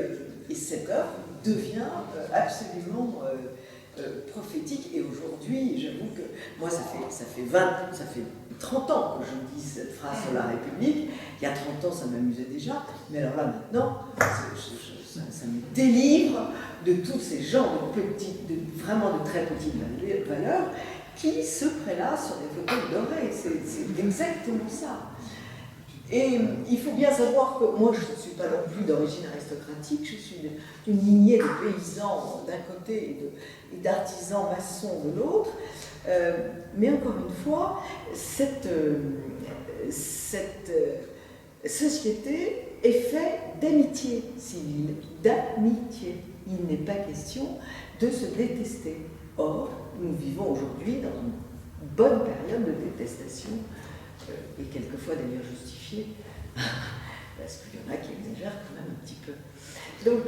cette œuvre devient absolument prophétique. Et aujourd'hui, j'avoue que moi, ça fait 30 ans que je dis cette phrase sur la République. Il y a 30 ans, ça m'amusait déjà, mais alors là, maintenant, ça me délivre de tous ces gens vraiment de très petites valeurs qui se prélassent sur des fauteuils dorés. C'est exactement ça. Et il faut bien savoir que moi, je ne suis pas non plus d'origine aristocratique, je suis d'une lignée de paysans d'un côté et d'artisans maçons de l'autre. Mais encore une fois, cette société est faite d'amitié civile, d'amitié. Il n'est pas question de se détester. Or, nous vivons aujourd'hui dans une bonne période de détestation, et quelquefois d'ailleurs justifiée, parce qu'il y en a qui exagèrent quand même un petit peu. Donc,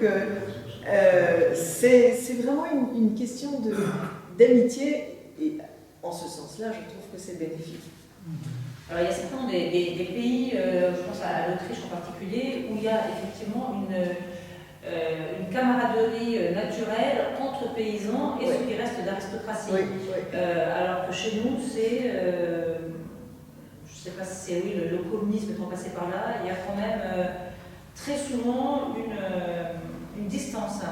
c'est vraiment une question d'amitié, et en ce sens-là, je trouve que c'est bénéfique. Alors, il y a certainement des pays, je pense à l'Autriche en particulier, où il y a effectivement une camaraderie naturelle entre paysans et ceux qui restent d'aristocratie. Alors que chez nous, c'est, je ne sais pas si c'est le communisme étant passé par là, il y a quand même très souvent une distance.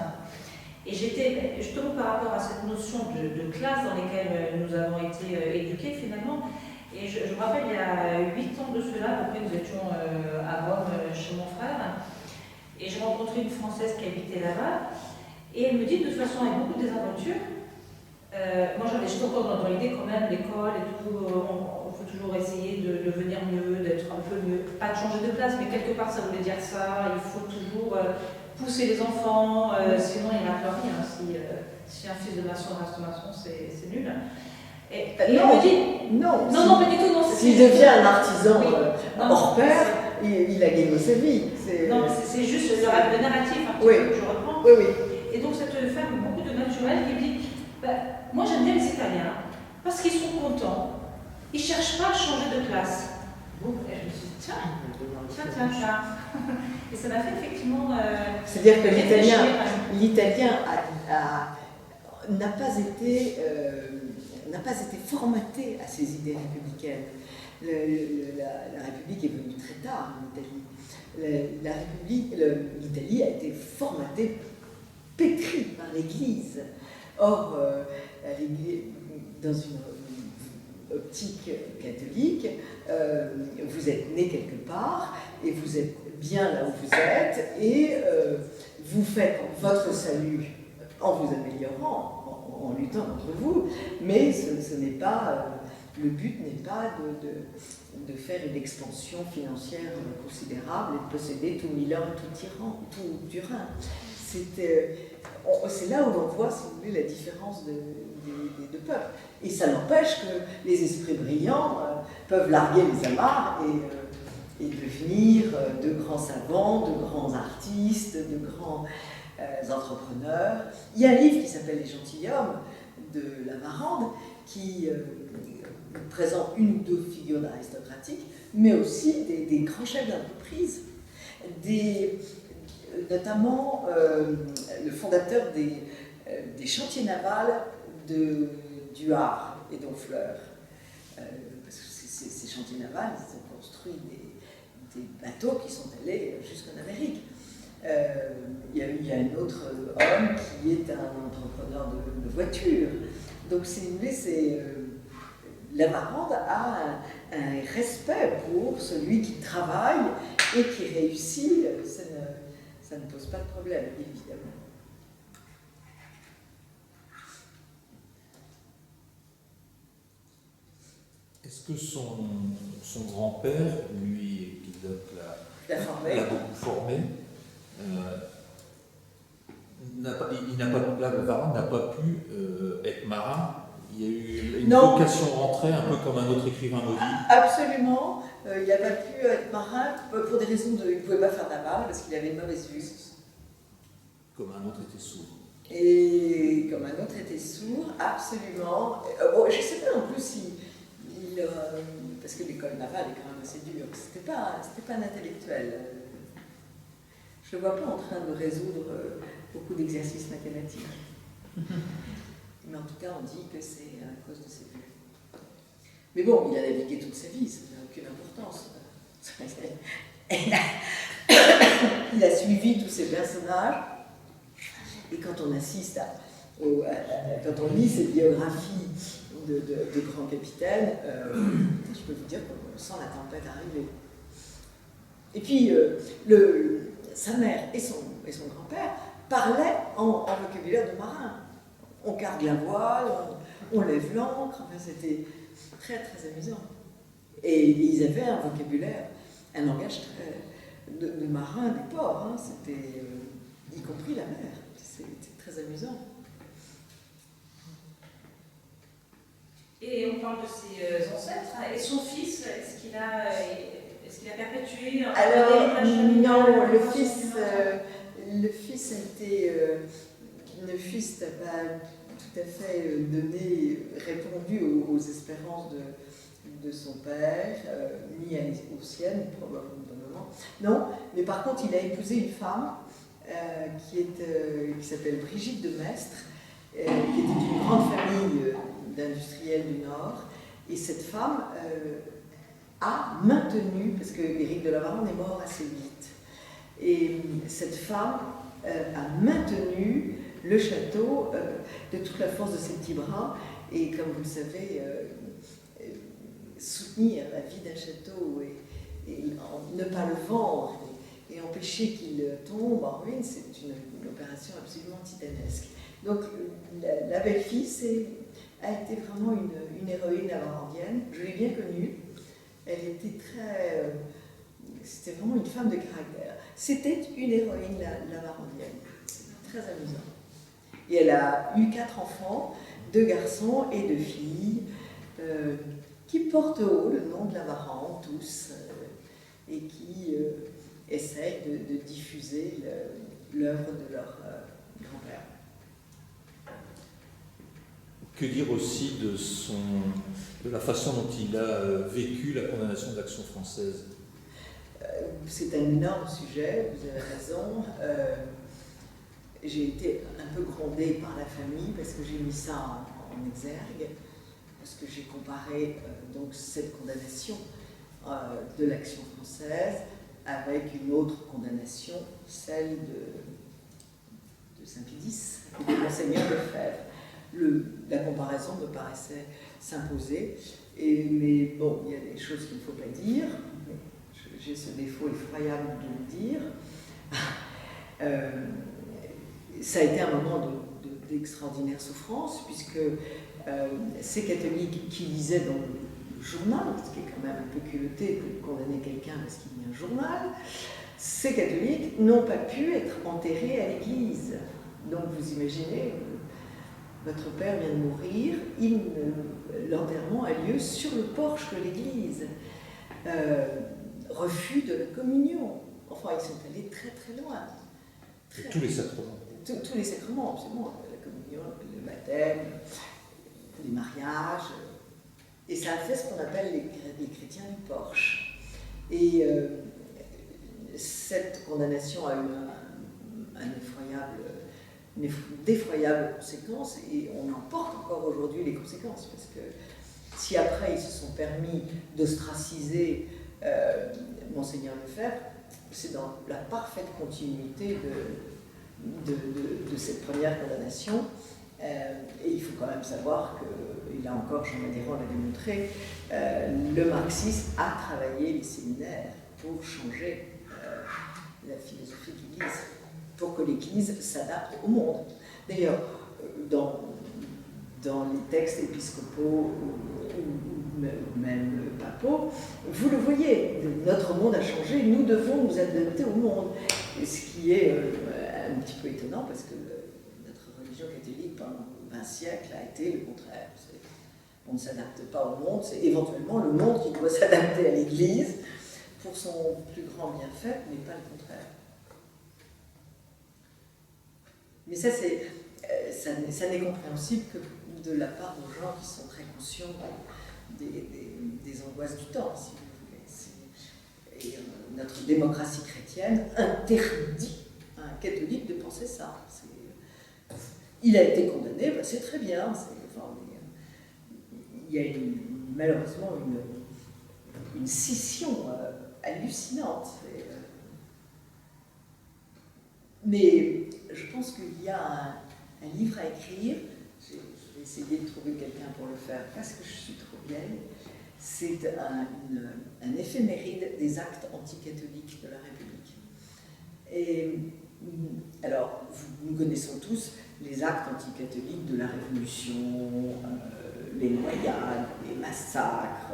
Et j'étais, justement par rapport à cette notion de classe dans laquelle nous avons été éduqués finalement, et je me rappelle, il y a 8 ans de cela, à peu près, nous étions à Rome chez mon frère, et j'ai rencontré une Française qui habitait là-bas, et elle me dit, de toute façon, avec beaucoup de désaventures, moi j'étais encore dans l'idée quand même, l'école et tout, on faut toujours essayer de devenir mieux, d'être un peu mieux, pas de changer de place, mais quelque part ça voulait dire ça, il faut toujours pousser les enfants, sinon il n'y a plus rien, si un fils de maçon reste maçon, c'est nul. Et non, on me dit, non, pas du tout, non. S'il devient un artisan hors pair, il a gagné sa vie. Non, c'est juste le narratif que je reprends. Oui. Et donc cette femme, beaucoup de naturel, qui me dit, moi j'aime bien les Italiens, parce qu'ils sont contents, ils ne cherchent pas à changer de classe. Bon, et je me suis dit, tiens. Et ça m'a fait effectivement... C'est-à-dire que l'Italien n'a pas été formaté à ces idées républicaines. La République est venue très tard en Italie. L'Italie a été formatée, pétrie par l'Église. Or, dans une optique catholique, vous êtes né quelque part et vous êtes bien là où vous êtes et vous faites votre salut en vous améliorant, en luttant contre vous, mais ce n'est pas, le but n'est pas de faire une expansion financière considérable et de posséder tout Milan, tout Turin. C'est là où l'on voit, si vous voulez, la différence des deux peuples. Et ça n'empêche que les esprits brillants peuvent larguer les amarres et devenir de grands savants, de grands artistes, de grands entrepreneurs. Il y a un livre qui s'appelle Les gentilshommes de Lavarande qui présente une ou deux figures d'aristocratique, mais aussi des grands chefs d'entreprise, notamment le fondateur des chantiers navals du Havre et d'Honfleur. Parce que ces chantiers navals, ils ont construit des bateaux qui sont allés jusqu'en Amérique. Il y a un autre homme qui est un entrepreneur de voitures. Donc, si vous voulez, Lavarande a un respect pour celui qui travaille et qui réussit. Ça ne pose pas de problème, évidemment. Est-ce que son grand-père, lui, pilote l'a beaucoup formé, Lavarande n'a pas pu être marin? Il y a eu une vocation rentrée, un peu comme un autre écrivain maudit. Absolument. Il n'a pas pu être marin pour des raisons il ne pouvait pas faire naval parce qu'il avait une mauvaise vue. Comme un autre était sourd. Et comme un autre était sourd, absolument. Bon, je ne sais pas en plus si. Parce que l'école navale est quand même assez dure. C'était pas un intellectuel. Je ne le vois pas en train de résoudre beaucoup d'exercices mathématiques. Mais en tout cas, on dit que c'est à cause de ses vues. Mais bon, il a navigué toute sa vie, ça n'a aucune importance. Il a suivi tous ces personnages. Et quand on assiste quand on lit cette biographie de grands capitaines, je peux vous dire qu'on sent la tempête arriver. Et puis, sa mère et son grand-père parlaient en vocabulaire de marin. On cargue la voile, on lève l'ancre, enfin, c'était très très amusant. Et ils avaient un vocabulaire, un langage de marin des ports, hein, c'était y compris la mer. C'était très amusant. Et on parle de ses ancêtres. Et son fils, est-ce qu'il a perpétué Alors, non, le fils n'a pas tout à fait répondu aux espérances de son père, ni aux siennes, probablement. Non, mais par contre, il a épousé une femme qui s'appelle Brigitte de Maistre, qui était d'une grande famille d'industriels du Nord. Et cette femme a maintenu, parce que Éric de La Varenne est mort assez vite, et cette femme a maintenu le château de toute la force de ses petits bras, et comme vous le savez, soutenir la vie d'un château et ne pas le vendre et empêcher qu'il tombe en ruine, c'est une opération absolument titanesque. Donc la belle-fille a été vraiment une héroïne lavarandienne. Je l'ai bien connue. Elle était c'était vraiment une femme de caractère. C'était une héroïne lavarandienne. C'est très amusant. Et elle a eu 4 enfants, 2 garçons et 2 filles, qui portent haut le nom de Lavarande, tous, et qui essayent de diffuser l'œuvre de leur grand-père. Que dire aussi de la façon dont il a vécu la condamnation d'Action française? C'est un énorme sujet, vous avez raison. J'ai été un peu grondée par la famille parce que j'ai mis ça en exergue, parce que j'ai comparé donc cette condamnation de l'Action française avec une autre condamnation, celle de Saint-Pédis et de Monseigneur Lefebvre. La comparaison me paraissait s'imposer, mais bon, il y a des choses qu'il ne faut pas dire, j'ai ce défaut effroyable de le dire. Ça a été un moment d'extraordinaire souffrance, puisque ces catholiques qui lisaient dans le journal, ce qui est quand même un peu culotté de condamner quelqu'un parce qu'il lit un journal, ces catholiques n'ont pas pu être enterrés à l'église. Donc vous imaginez, votre père vient de mourir, l'enterrement a lieu sur le porche de l'église. Refus de la communion. Enfin, ils sont allés très très loin. Tous les sacrements. Tous les sacrements, absolument. La communion, le baptême, les mariages. Et ça a fait ce qu'on appelle les chrétiens du porche. Et cette condamnation a eu une d'effroyables conséquences, et on en porte encore aujourd'hui les conséquences, parce que si après ils se sont permis d'ostraciser Monseigneur Lefebvre, c'est dans la parfaite continuité de cette première condamnation. Et il faut quand même savoir que, et là encore Jean Madéran l'a démontré, le marxisme a travaillé les séminaires pour changer la philosophie de l'Église, pour que l'Église s'adapte au monde. D'ailleurs, dans les textes épiscopaux ou même papaux, vous le voyez, notre monde a changé, nous devons nous adapter au monde. Et ce qui est un petit peu étonnant, parce que notre religion catholique pendant 20 siècles a été le contraire. On ne s'adapte pas au monde, c'est éventuellement le monde qui doit s'adapter à l'Église pour son plus grand bienfait, mais pas le contraire. Mais ça, ça n'est compréhensible que de la part de gens qui sont très conscients des angoisses du temps, si vous voulez. Et notre démocratie chrétienne interdit à un catholique de penser ça. Il a été condamné, ben c'est très bien. Il y a malheureusement une scission hallucinante. Mais je pense qu'il y a un livre à écrire. Je vais essayer de trouver quelqu'un pour le faire parce que je suis trop vieille. C'est un éphéméride des actes anticatholiques de la République. Et alors, nous connaissons tous les actes anticatholiques de la Révolution, les noyades, les massacres,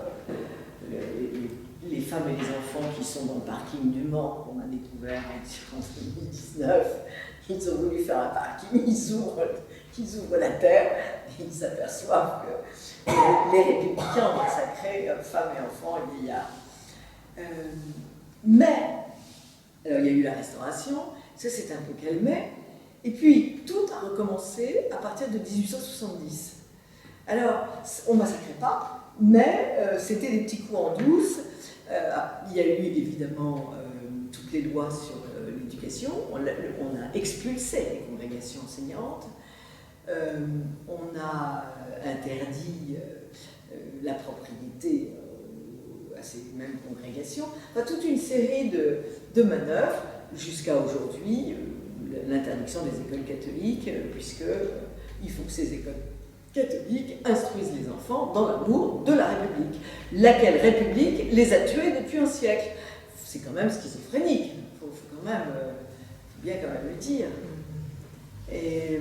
les femmes et les enfants qui sont dans le parking du Mans, qu'on a découvert en 2019. Ils ont voulu faire un parking, ils ouvrent la terre, et ils s'aperçoivent que les républicains ont massacré femmes et enfants et vieillards. Mais, alors il y a eu la Restauration, ça s'est un peu calmé, et puis tout a recommencé à partir de 1870. Alors, on ne massacrait pas, mais c'était des petits coups en douce. Il y a eu évidemment toutes les lois sur l'éducation, on a expulsé les congrégations enseignantes, on a interdit la propriété à ces mêmes congrégations, enfin, toute une série de manœuvres jusqu'à aujourd'hui, l'interdiction des écoles catholiques, puisqu'il faut que ces écoles catholiques instruisent les enfants dans l'amour de la République. Laquelle République les a tués depuis un siècle. C'est quand même schizophrénique, il faut bien quand même le dire. Et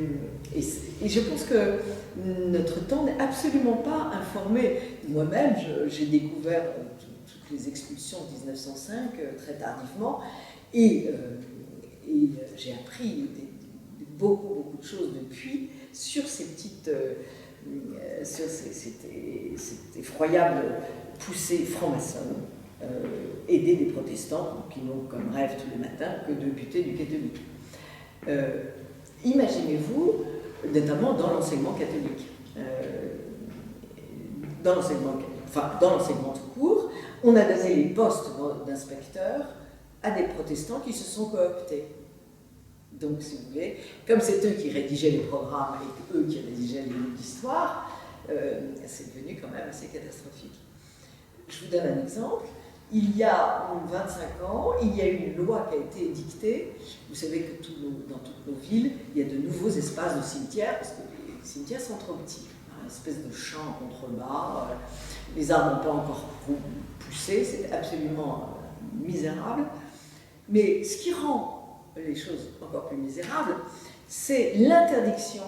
je pense que notre temps n'est absolument pas informé. Moi-même, j'ai découvert toutes les expulsions de 1905 très tardivement, et j'ai appris beaucoup de choses depuis sur ces petites, sur cette effroyable poussée franc-maçonne, aider des protestants qui n'ont comme rêve tous les matins que de buter du catholique. Imaginez-vous, notamment dans l'enseignement catholique, dans l'enseignement tout court, on a donné les postes d'inspecteurs à des protestants qui se sont cooptés. Donc, si vous voulez, comme c'est eux qui rédigeaient les programmes et eux qui rédigeaient les livres d'histoire, c'est devenu quand même assez catastrophique. Je vous donne un exemple. Il y a 25 ans, il y a eu une loi qui a été édictée. Vous savez que dans toutes nos villes, il y a de nouveaux espaces de cimetières, parce que les cimetières sont trop petits. Une espèce de champ en contrebas, les arbres n'ont pas encore poussé, c'est absolument misérable. Mais ce qui rend les choses encore plus misérables, c'est l'interdiction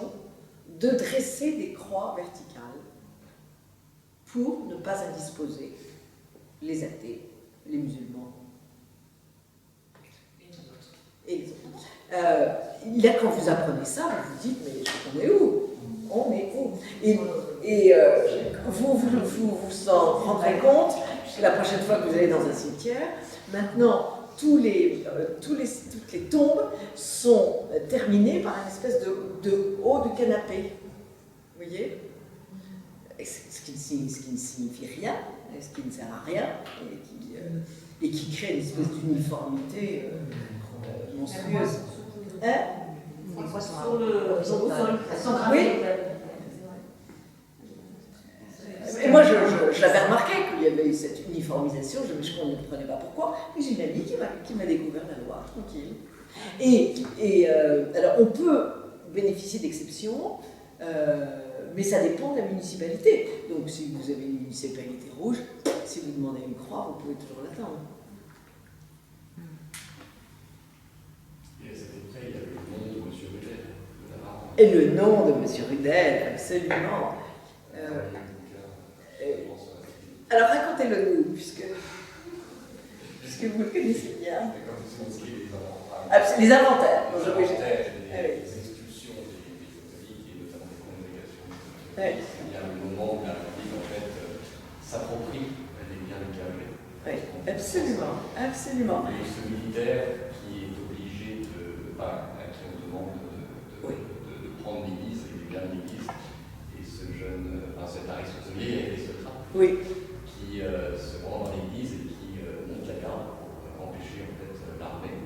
de dresser des croix verticales pour ne pas indisposer les athées, les musulmans et les autres. Là, quand vous apprenez ça, vous vous dites, mais on est où? On est où? Et vous en rendrez compte la prochaine fois que vous allez dans un cimetière. Maintenant, toutes les tombes sont terminées par une espèce de haut de canapé. Vous voyez? Ce qui ne signifie rien, ce qui ne sert à rien, et qui crée une espèce d'uniformité monstrueuse. Hein? Oui. Et moi, je l'avais remarqué qu'il y avait eu cette uniformisation, je ne comprenais pas pourquoi, mais j'ai une amie qui m'a découvert la loi, tranquille. Alors, on peut bénéficier d'exceptions, mais ça dépend de la municipalité. Donc, si vous avez une municipalité rouge, si vous demandez une croix, vous pouvez toujours l'attendre. Et à cette époque, il y avait le nom de M. Rudel. Et le nom de M. Rudel, absolument. Alors, racontez-le nous, puisque vous le connaissez bien. Les inventaires. Les expulsions des catholiques et notamment des congrégations catholiques. Il y a le moment où la République, en fait, s'approprie les biens des clergés. Oui, absolument, absolument. Et ce militaire qui est obligé qui on demande de prendre l'église, l'église. Et cet vieil aristocrate Oui. qui se rend dans l'église et qui monte la garde pour empêcher en fait l'armée,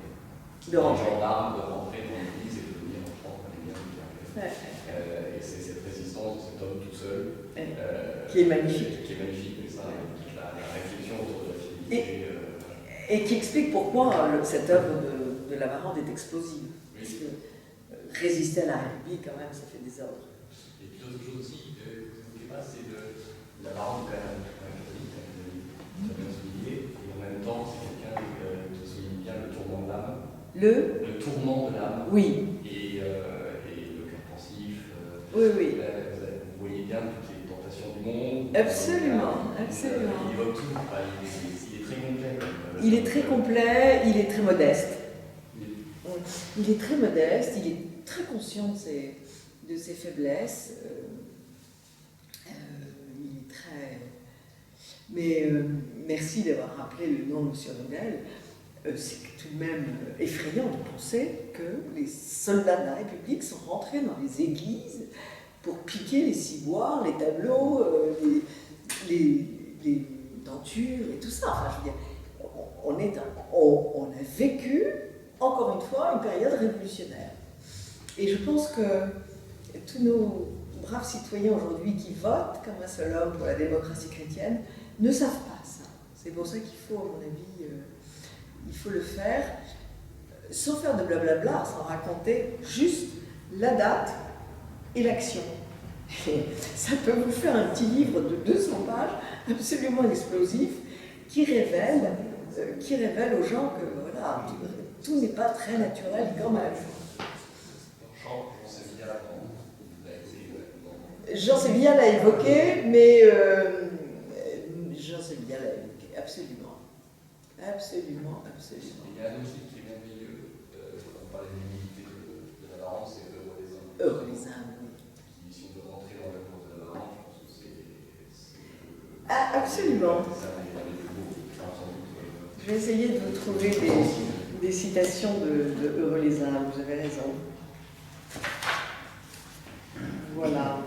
les gendarmes de rentrer dans l'église et de venir en prendre les biens du Ouais. Et c'est cette résistance de cet homme tout seul qui est magnifique. Qui est magnifique, mais ça, la réflexion autour de la fidélité. Et qui explique pourquoi cette œuvre de Lavarande est explosive. Oui. Parce que résister à la République, quand même, ça fait des ordres. Et puis l'autre chose aussi, que vous n'oubliez pas, c'est Lavarande, quand même, catholique, très bien souligné, et en même temps, c'est quelqu'un qui souligne bien le tourment de l'âme. Le tourment de l'âme. Oui. Et le cœur pensif. Oui. Vous voyez bien toutes les tentations du monde. Absolument. Il évoque tout. Il est très complet. Il est très complet, il est très modeste. Il est très modeste, il est très conscient de ses faiblesses. Il est très... Mais merci d'avoir rappelé le nom de M. Rendel. C'est tout de même effrayant de penser que les soldats de la République sont rentrés dans les églises pour piquer les ciboires, les tableaux, les dentures et tout ça. Enfin, je veux dire, on a vécu, encore une fois, une période révolutionnaire. Et je pense que tous nos braves citoyens aujourd'hui qui votent comme un seul homme pour la démocratie chrétienne ne savent pas ça. C'est pour ça qu'il faut, à mon avis, il faut le faire sans faire de blablabla, sans raconter juste la date et l'action. Et ça peut vous faire un petit livre de 200 pages absolument explosif qui révèle aux gens que voilà, tout n'est pas très naturel quand même. Jean Sévillal l'a évoqué, mais Jean Sévillal l'a évoqué, absolument. Absolument. Il y a un autre livre qui est merveilleux, on parlait de l'humilité de Lavarande, c'est Heureux les hommes. Heureux les âmes, oui. Si on veut rentrer dans l'amour de Lavarande, je pense que c'est absolument. Je vais essayer de vous trouver des citations de Heureux les âmes, vous avez raison. Voilà.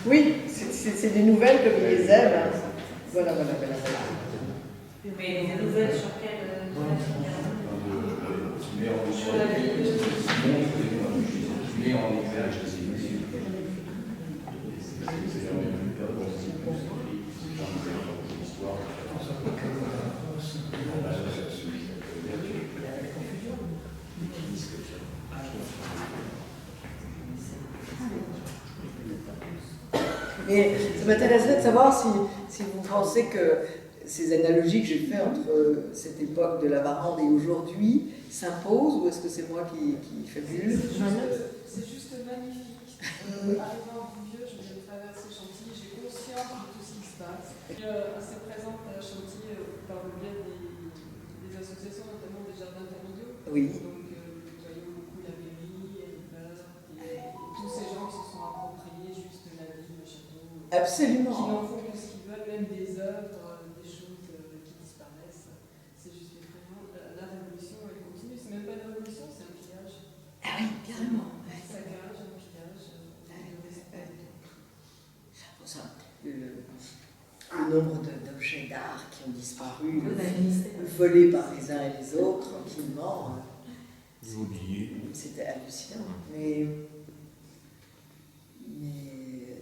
Oui, c'est des nouvelles comme ils les aiment. Voilà. Mais des nouvelles sur quelle sur la vie de qui met en exergue ces émotions. Mais ça m'intéresserait de savoir si vous pensez que ces analogies que j'ai faites entre cette époque de Lavarande et aujourd'hui s'imposent, ou est-ce que c'est moi qui fabule? C'est juste magnifique. Arrivant à Bouvieux, je viens de traverser Chantilly, j'ai conscience de tout ce qui se passe. Je suis assez présente à Chantilly par le biais des associations, notamment des jardins familiaux. Oui. Donc, nous voyons beaucoup la mairie, et tous ces gens qui se sont appropriés juste la ville, le château. Absolument. Qui n'en font que ce qu'ils veulent, même des œuvres, des choses qui disparaissent. C'est juste effrayant. La révolution, elle continue. C'est même pas une révolution, c'est un pillage. Ah oui, carrément. Saccage, un pillage. Le nombre d'objets d'art qui ont disparu, volés par les uns et les autres, tranquillement. C'était hallucinant. Mais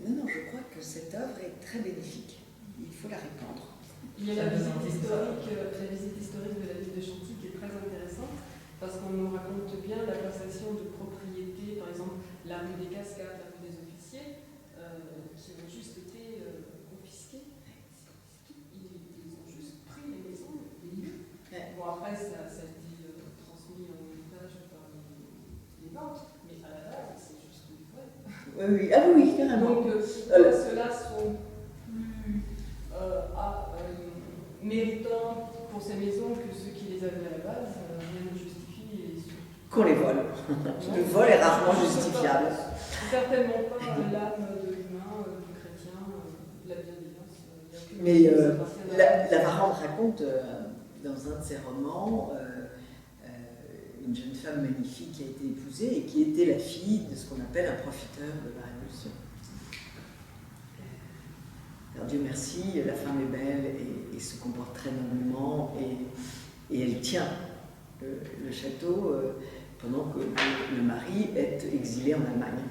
non, je crois que cette œuvre est très bénéfique. Il faut la répandre. Il y a la visite historique de la ville de Chantilly qui est très intéressante parce qu'on nous raconte bien la passation de propriétés, par exemple la rue des Cascades, la rue des Officiers, qui ont juste été confisquées. Ils ont juste pris les maisons, les lieux. Bon, après, ça a été transmis en héritage par les ventes, mais à la base, c'est juste une vraie. Oui, ah oui, carrément. Donc, ceux-là sont méritants pour ces maisons que ceux qui les avaient à la base, rien ne justifie. Qu'on les vole. Le vol est rarement justifiable. Certainement pas l'âme de l'humain, du chrétien, de la bienveillance. Mais La Varande raconte dans un de ses romans une jeune femme magnifique qui a été épousée et qui était la fille de ce qu'on appelle un profiteur de la Révolution. Alors Dieu merci, la femme est belle et se comporte très noblement et elle tient le château pendant que le mari est exilé en Allemagne.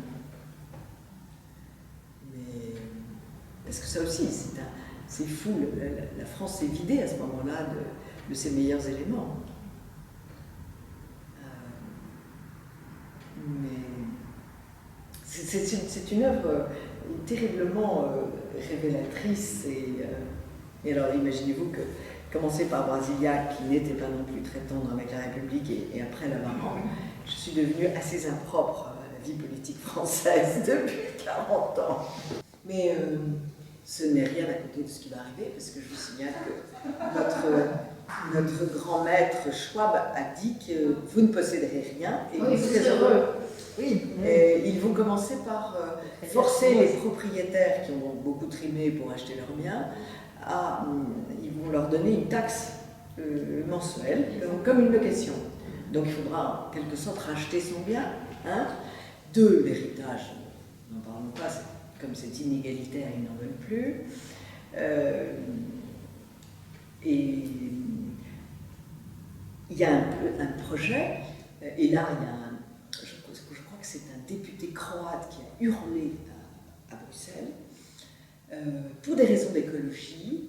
Mais parce que ça aussi, c'est fou, la France s'est vidée à ce moment-là de ses meilleurs éléments. Mais c'est une œuvre terriblement révélatrice et alors imaginez-vous que commencer par Brasilia qui n'était pas non plus très tendre avec la République et après la Varande, je suis devenue assez impropre à la vie politique française depuis 40 ans. Mais ce n'est rien à côté de ce qui va arriver parce que je vous signale que notre grand maître Schwab a dit que vous ne posséderez rien et vous serez heureux. Oui. Et ils vont commencer par forcer les propriétaires qui ont beaucoup trimé pour acheter leurs biens ils vont leur donner une taxe mensuelle comme une location. Donc il faudra en quelque sorte racheter son bien. De l'héritage, n'en parlons pas, comme c'est inégalitaire, ils n'en veulent plus. Et il y a un projet, et là il y a je crois que c'est un député croate qui a hurlé à Bruxelles. Pour des raisons d'écologie,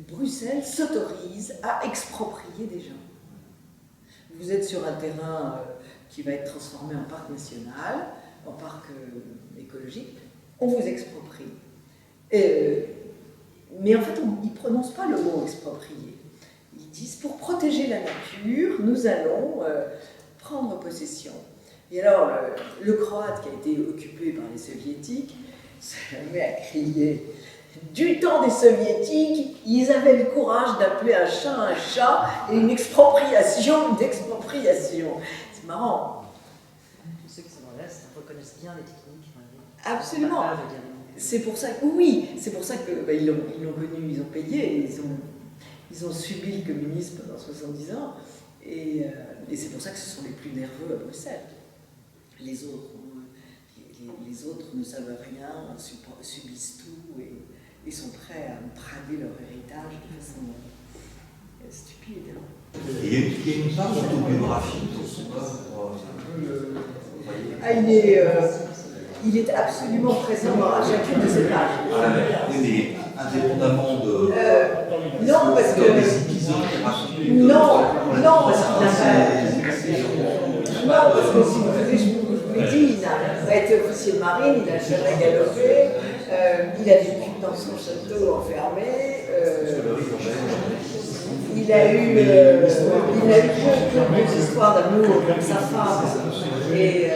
Bruxelles s'autorise à exproprier des gens. Vous êtes sur un terrain qui va être transformé en parc national, en parc écologique, on vous exproprie. Mais en fait, ils ne prononcent pas le mot exproprier. Ils disent, pour protéger la nature, nous allons prendre possession. Et alors, le Croate qui a été occupé par les Soviétiques, se met à crier. Du temps des Soviétiques, ils avaient le courage d'appeler un chat et une expropriation, une expropriation. C'est marrant. Tous ceux qui sont dans l'Est reconnaissent bien les techniques. Absolument. C'est pour ça que, c'est pour ça que ils l'ont connu, ils ont payé, ils ont subi le communisme pendant 70 ans, et c'est pour ça que ce sont les plus nerveux à Bruxelles. Les autres ne savent rien, subissent tout et sont prêts à trader leur héritage de façon stupide. Il y a une part d'autobiographie dans son œuvre. Il est absolument présent à chacune de ces pages. Oui, mais indépendamment de. Non, parce que. Des épisodes qui racontent. Non, parce qu'il n'a pas. Non, parce que si vous l'ai dit, il a été officier de marine, il a jamais galopé, il a vécu dans son château enfermé, il a eu deux histoires d'amour comme sa femme et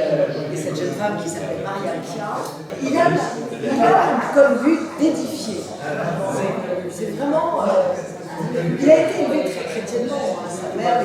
cette jeune femme qui s'appelle Maria Pia. Il a comme but d'édifier. C'est vraiment. Il a été élevé très chrétiennement. Sa mère